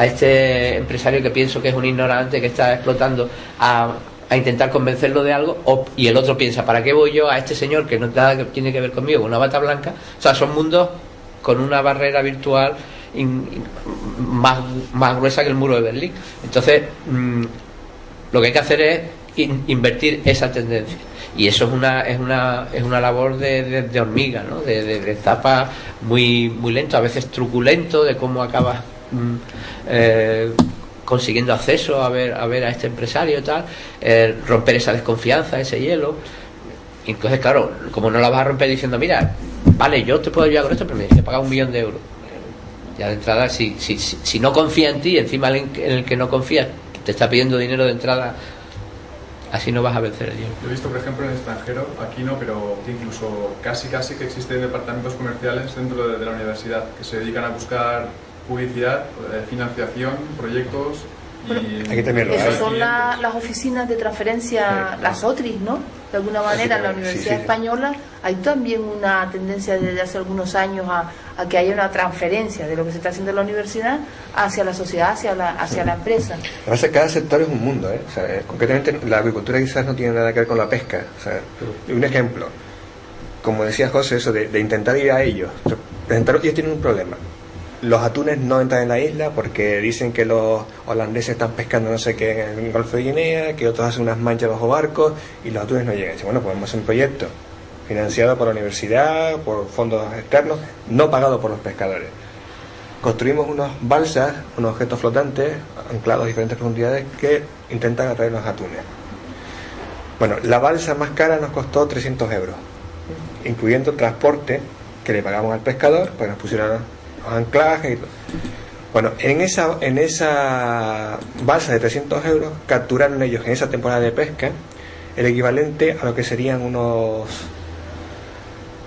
este empresario que pienso que es un ignorante, que está explotando, a intentar convencerlo de algo? Y el otro piensa, ¿para qué voy yo a este señor que no nada que tiene que ver conmigo, con una bata blanca? O sea, son mundos con una barrera virtual más gruesa que el muro de Berlín. Entonces, lo que hay que hacer es invertir esa tendencia. Y eso es una labor de hormiga, ¿no? De zapa muy lento, a veces truculento, de cómo acabas consiguiendo acceso a ver a este empresario y tal, romper esa desconfianza, ese hielo. Y entonces, claro, como no la vas a romper diciendo, mira, vale, yo te puedo ayudar con esto, pero me tienes que pagar 1 millón de euros. Ya de entrada, si no confía en ti, encima en el que no confía te está pidiendo dinero de entrada, así no vas a vencer el hielo. Yo he visto, por ejemplo, en el extranjero, aquí no, pero incluso casi que existen departamentos comerciales dentro de la universidad que se dedican a buscar publicidad, financiación, proyectos. Y aquí también lo hay. Esas son las oficinas de transferencia, las OTRIs, ¿no? De alguna manera, en la Universidad Española hay también una tendencia desde hace algunos años a que haya una transferencia de lo que se está haciendo en la universidad hacia la sociedad, hacia la empresa. Además, cada sector es un mundo, ¿eh? O sea, concretamente la agricultura quizás no tiene nada que ver con la pesca. O sea, un ejemplo, como decía José, eso de intentar ir a ellos. Ellos tienen un problema. Los atunes no entran en la isla porque dicen que los holandeses están pescando no sé qué en el Golfo de Guinea, que otros hacen unas manchas bajo barcos y los atunes no llegan. Dicen, bueno, pues vamos a hacer un proyecto financiado por la universidad, por fondos externos, no pagado por los pescadores. Construimos unos balsas, unos objetos flotantes, anclados a diferentes profundidades, que intentan atraer los atunes. Bueno, la balsa más cara nos costó 300 euros, incluyendo transporte que le pagamos al pescador, pues nos pusieron los anclajes y todo. Bueno, en esa balsa de 300 euros capturaron ellos en esa temporada de pesca el equivalente a lo que serían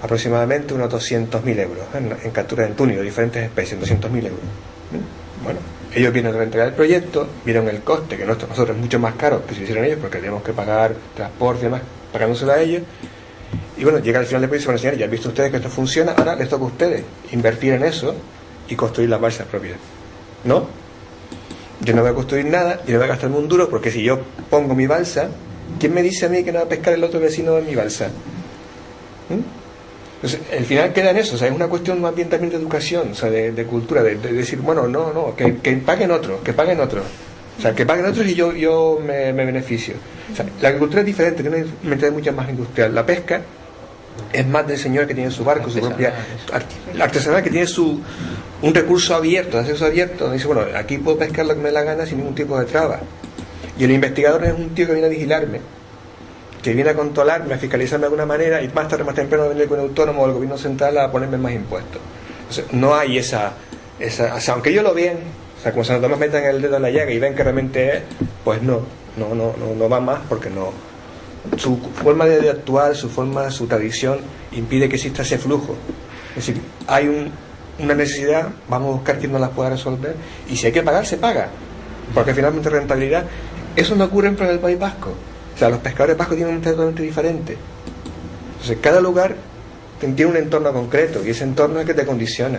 aproximadamente unos 200.000 euros en captura de túnido de diferentes especies, 200.000 euros. Bueno, ellos vienen a entregar el proyecto, vieron el coste, que nosotros es mucho más caro que si lo hicieron ellos, porque tenemos que pagar transporte y demás, pagándoselo a ellos. Y bueno, llega al final del proyecto y se van a enseñar, ya han visto ustedes que esto funciona, ahora les toca a ustedes invertir en eso y construir las balsas propias. ¿No? Yo no voy a construir nada, yo no voy a gastarme un duro, porque si yo pongo mi balsa, ¿quién me dice a mí que no va a pescar el otro vecino de mi balsa? Entonces, al final queda en eso, o sea, es una cuestión más bien también de educación, o sea, de cultura, de decir, bueno, no, que paguen otros, o sea, que paguen otros y yo me beneficio. O sea, la agricultura es diferente, tiene una mentalidad mucho más industrial. La pesca es más del señor que tiene su barco, su propia artesanal, que tiene un recurso abierto, acceso abierto, donde dice, bueno, aquí puedo pescar lo que me dé la gana sin ningún tipo de traba. Y el investigador es un tío que viene a vigilarme, que viene a controlarme, a fiscalizarme de alguna manera, y más tarde, más temprano, viene con el autónomo o el gobierno central a ponerme más impuestos. Entonces, no hay esa o sea, aunque ellos lo vean, o sea, como Santo Tomás metan el dedo en la llaga y ven que realmente es, pues no va más, porque no. Su forma de actuar, su tradición impide que exista ese flujo. Es decir, hay una necesidad, vamos a buscar quien nos la pueda resolver, y si hay que pagar, se paga, porque finalmente rentabilidad. Eso no ocurre en el País Vasco. O sea, los pescadores vascos tienen un trato totalmente diferente. Entonces, cada lugar tiene un entorno concreto, y ese entorno es el que te condiciona.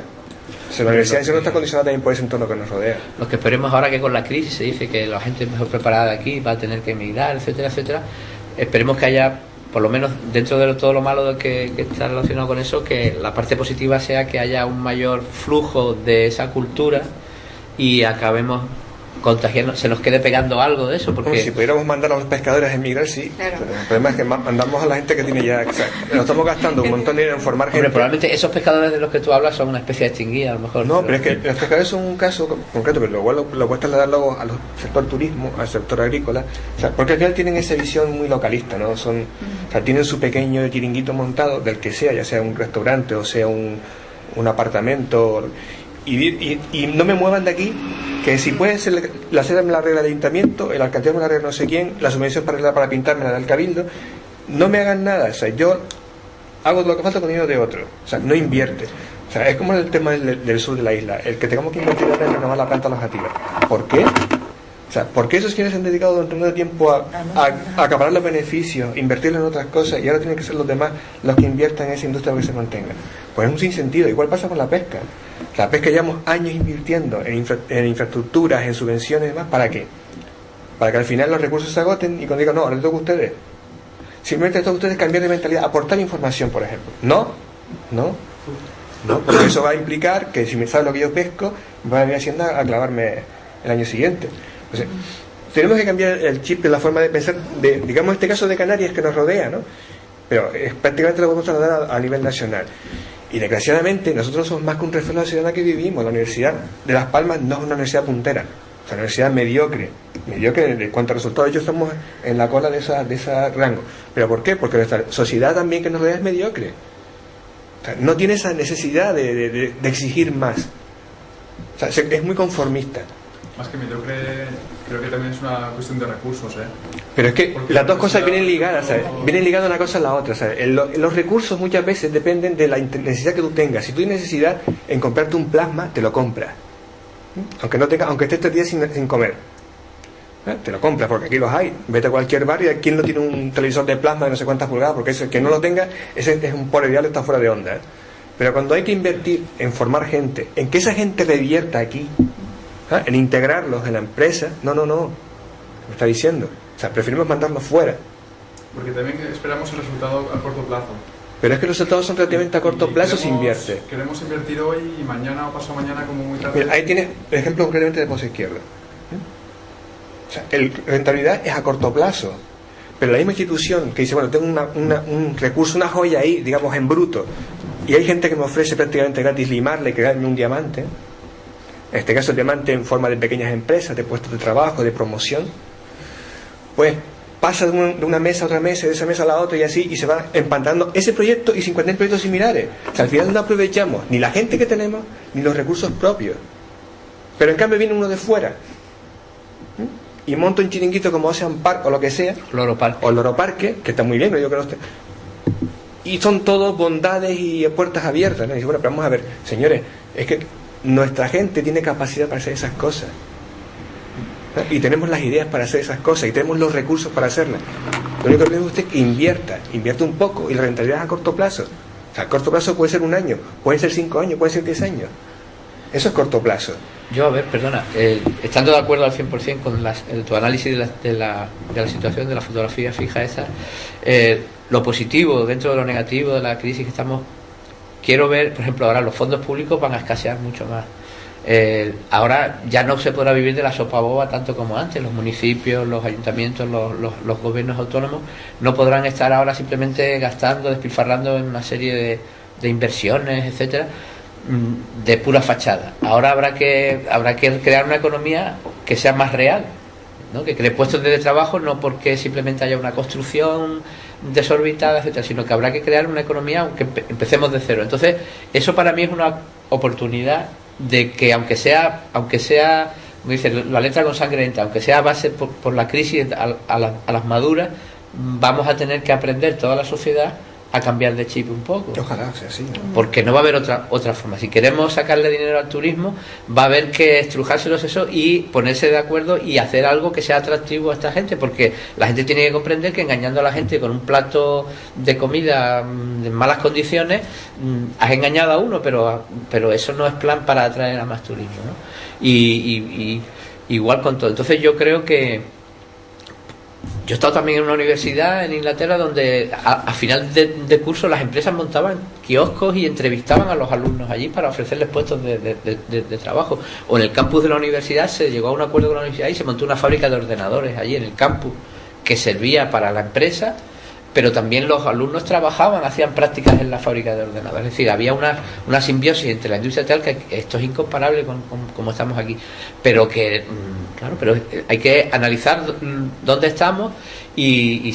O sea, la universidad no está condicionada también por ese entorno que nos rodea. Lo que esperemos ahora, que con la crisis se dice que la gente mejor preparada de aquí va a tener que emigrar, etcétera, etcétera. Esperemos que haya, por lo menos dentro de todo lo malo que está relacionado con eso, que la parte positiva sea que haya un mayor flujo de esa cultura y acabemos contagiando, se nos quede pegando algo de eso, porque si pudiéramos mandar a los pescadores a emigrar, sí, claro. Pero el problema es que mandamos a la gente que tiene ya, o sea, nos estamos gastando un montón de dinero en formar gente. Hombre, probablemente esos pescadores de los que tú hablas son una especie extinguida, a lo mejor. No, pero es que los pescadores son un caso concreto, pero luego lo puedes trasladar luego al sector turismo, al sector agrícola, o sea, porque al final tienen esa visión muy localista, ¿no? O sea, tienen su pequeño chiringuito montado, del que sea, ya sea un restaurante o sea un apartamento, y no me muevan de aquí, que si puede ser la regla del ayuntamiento, el alcalde me la regla no sé quién, la subvención para pintarme la del cabildo, no me hagan nada. O sea, yo hago lo que falta con dinero de otro, o sea, no invierte. O sea, es como el tema del sur de la isla, el que tengamos que invertir en renovar la planta alojativa. ¿Por qué? O sea, ¿por qué esos quienes se han dedicado durante un tiempo a acaparar los beneficios, invertirlo en otras cosas, y ahora tienen que ser los demás los que inviertan en esa industria para que se mantenga? Pues es un sinsentido. Igual pasa con la pesca. La pesca llevamos años invirtiendo en infraestructuras, en subvenciones y demás. ¿Para qué? Para que al final los recursos se agoten y cuando digan, no, ahora les toca a ustedes. Simplemente les toca a ustedes cambiar de mentalidad, aportar información, por ejemplo. No, porque eso va a implicar que si me sabe lo que yo pesco, va a venir a Hacienda a clavarme el año siguiente. Entonces, tenemos que cambiar el chip de la forma de pensar, digamos, este caso de Canarias que nos rodea, ¿no? Pero prácticamente lo podemos trasladar a nivel nacional. Y desgraciadamente, nosotros somos más que un reflejo de la sociedad en la que vivimos. La Universidad de Las Palmas no es una universidad puntera, es una universidad mediocre en cuanto a resultados. Ellos estamos en la cola de ese rango. ¿Pero por qué? Porque nuestra sociedad también que nos rodea es mediocre. O sea, no tiene esa necesidad de exigir más. O sea, es muy conformista. Más que mediocre, creo que también es una cuestión de recursos, Pero es que porque las dos cosas vienen ligadas, ¿sabes? Vienen ligadas una cosa a la otra, ¿sabes? Los recursos muchas veces dependen de la necesidad que tú tengas. Si tú tienes necesidad en comprarte un plasma, te lo compras. Aunque estés 3 días sin comer. Te lo compras, porque aquí los hay. Vete a cualquier bar y ¿quién no tiene un televisor de plasma de no sé cuántas pulgadas? Porque el que no lo tenga, ese es un pobre diablo, está fuera de onda. Pero cuando hay que invertir en formar gente, en que esa gente revierta aquí, en integrarlos en la empresa, no, me está diciendo. O sea, preferimos mandarlos fuera. Porque también esperamos el resultado a corto plazo. Pero es que los resultados son relativamente a corto plazo si invierte. Queremos invertir hoy y mañana o pasado mañana como muy tarde. Mira, ahí tienes el ejemplo concretamente de Pozo Izquierdo. O sea, la rentabilidad es a corto plazo. Pero la misma institución que dice, bueno, tengo un recurso, una joya ahí, digamos, en bruto, y hay gente que me ofrece prácticamente gratis limarle y crearme un diamante. En este caso el diamante en forma de pequeñas empresas, de puestos de trabajo, de promoción, pues pasa de una mesa a otra mesa, de esa mesa a la otra y así, y se va empantando ese proyecto y 50.000 proyectos similares. O sea, al final no aprovechamos ni la gente que tenemos, ni los recursos propios. Pero en cambio viene uno de fuera y monta un chiringuito como Ocean Park o lo que sea, o el Loro Parque, que está muy bien, no digo que no esté. Y son todos bondades y puertas abiertas, ¿no? Y dice, bueno, pero vamos a ver, señores, es que nuestra gente tiene capacidad para hacer esas cosas, ¿no? Y tenemos las ideas para hacer esas cosas y tenemos los recursos para hacerlas. Lo único que le digo a usted es que invierta un poco, y la rentabilidad es a corto plazo. O sea, a corto plazo puede ser 1 año, pueden ser 5 años, pueden ser 10 años. Eso es corto plazo. Yo, a ver, perdona, estando de acuerdo al 100% con tu análisis de la situación, de la fotografía fija esa, lo positivo dentro de lo negativo de la crisis que estamos, quiero ver, por ejemplo, ahora los fondos públicos van a escasear mucho más. Ahora ya no se podrá vivir de la sopa boba tanto como antes. Los municipios, los ayuntamientos, los gobiernos autónomos no podrán estar ahora simplemente gastando, despilfarrando en una serie de inversiones, etcétera, de pura fachada. Ahora habrá que crear una economía que sea más real, ¿no? Que cree puestos de trabajo, no porque simplemente haya una construcción desorbitada, etcétera, sino que habrá que crear una economía aunque empecemos de cero. Entonces, eso para mí es una oportunidad de que aunque sea, como dice, la letra con sangre, aunque sea a base por la crisis a las maduras, vamos a tener que aprender toda la sociedad a cambiar de chip un poco. Ojalá sea así, ¿no? Porque no va a haber otra forma. Si queremos sacarle dinero al turismo, va a haber que estrujárselos eso y ponerse de acuerdo y hacer algo que sea atractivo a esta gente, porque la gente tiene que comprender que engañando a la gente con un plato de comida en malas condiciones, has engañado a uno, pero eso no es plan para atraer a más turismo, ¿no? Y igual con todo. Entonces yo creo que yo he estado también en una universidad en Inglaterra donde a final de curso las empresas montaban kioscos y entrevistaban a los alumnos allí para ofrecerles puestos de trabajo. O en el campus de la universidad se llegó a un acuerdo con la universidad y se montó una fábrica de ordenadores allí en el campus que servía para la empresa, pero también los alumnos trabajaban, hacían prácticas en la fábrica de ordenadores. Es decir, había una simbiosis entre la industria tal que esto es incomparable con como estamos aquí. Pero que, claro, pero hay que analizar dónde estamos y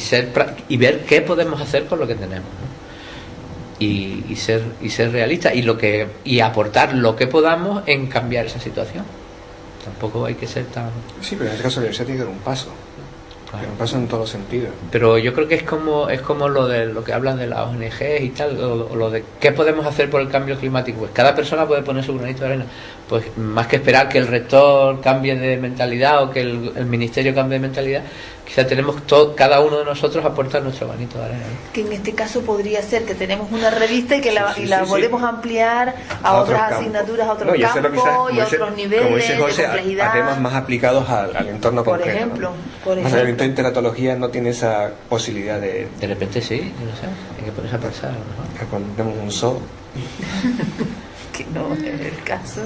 ver qué podemos hacer con lo que tenemos, ¿no? Y ser realistas y aportar lo que podamos en cambiar esa situación. Tampoco hay que ser tan... Sí, pero en este caso la universidad tiene que dar un paso. Pero pasa en todos los sentidos. Pero yo creo que es como lo que hablan de las ONGs y tal, o lo de qué podemos hacer por el cambio climático. Pues cada persona puede poner su granito de arena. Pues más que esperar que el rector cambie de mentalidad o que el ministerio cambie de mentalidad, quizá tenemos cada uno de nosotros aportar nuestro granito de arena, ¿no? Que en este caso podría ser que tenemos una revista y que la volvemos a ampliar a otras asignaturas, a otros campos y a otros niveles como dice José, de complejidad. A temas más aplicados al entorno por concreto. Ejemplo, ¿no? por ejemplo. El entorno de teratología no tiene esa posibilidad de... De repente sí, yo no sé, hay que ponerse a pensar a lo mejor. Que cuando tenemos un zoo... Que no es el caso.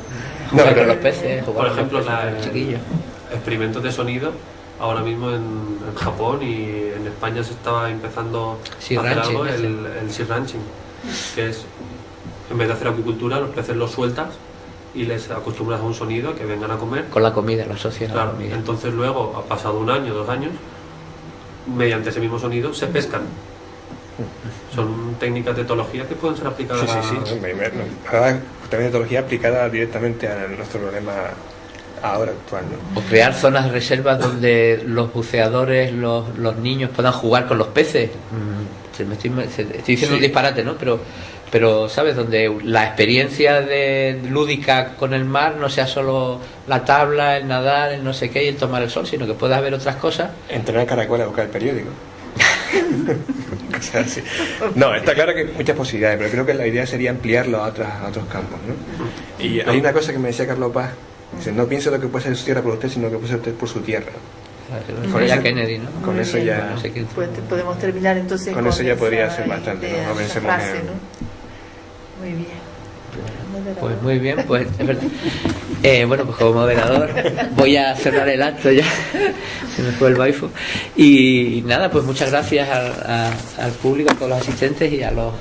No, pero los peces, por ejemplo, chiquillos. Experimentos de sonido. Ahora mismo en Japón y en España se estaba empezando a hacer algo, el sea ranching, que es, en vez de hacer acuicultura, los peces los sueltas y les acostumbras a un sonido que vengan a comer. Con la comida, lo asocian claro, a la comida. Entonces luego, ha pasado 1 año, 2 años, mediante ese mismo sonido se pescan. Son técnicas de etología que pueden ser aplicadas También etología aplicada directamente a nuestro problema ahora actual, ¿no? O crear zonas de reservas donde los buceadores, los niños puedan jugar con los peces. Estoy diciendo un disparate, ¿no? Pero ¿sabes? Donde la experiencia lúdica con el mar no sea solo la tabla, el nadar, el no sé qué y el tomar el sol, sino que pueda haber otras cosas. Entrenar caracol a buscar el periódico. O sea, sí. No, está claro que hay muchas posibilidades, pero creo que la idea sería ampliarlo a otros campos, ¿no? Y hay una cosa que me decía Carlos Paz, dice, no piense lo que puede ser su tierra por usted, sino lo que puede ser usted por su tierra. Con ella Kennedy, ¿no? Con eso ya... No sé quién. Pues podemos terminar entonces con eso ya podría ser esa bastante, idea, ¿no? No esa pensemos frase, en... ¿no? Muy bien. Pues muy bien, pues es verdad. Bueno, pues como moderador voy a cerrar el acto ya, se me fue el baifo. Y nada, pues muchas gracias al público, a todos los asistentes y a los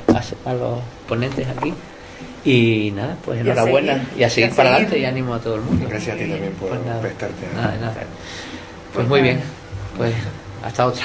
ponentes aquí. Y nada, pues enhorabuena y a seguir para adelante y ánimo a todo el mundo. Gracias a ti también por Pues nada, prestarte. nada. Pues muy bien, pues hasta otra.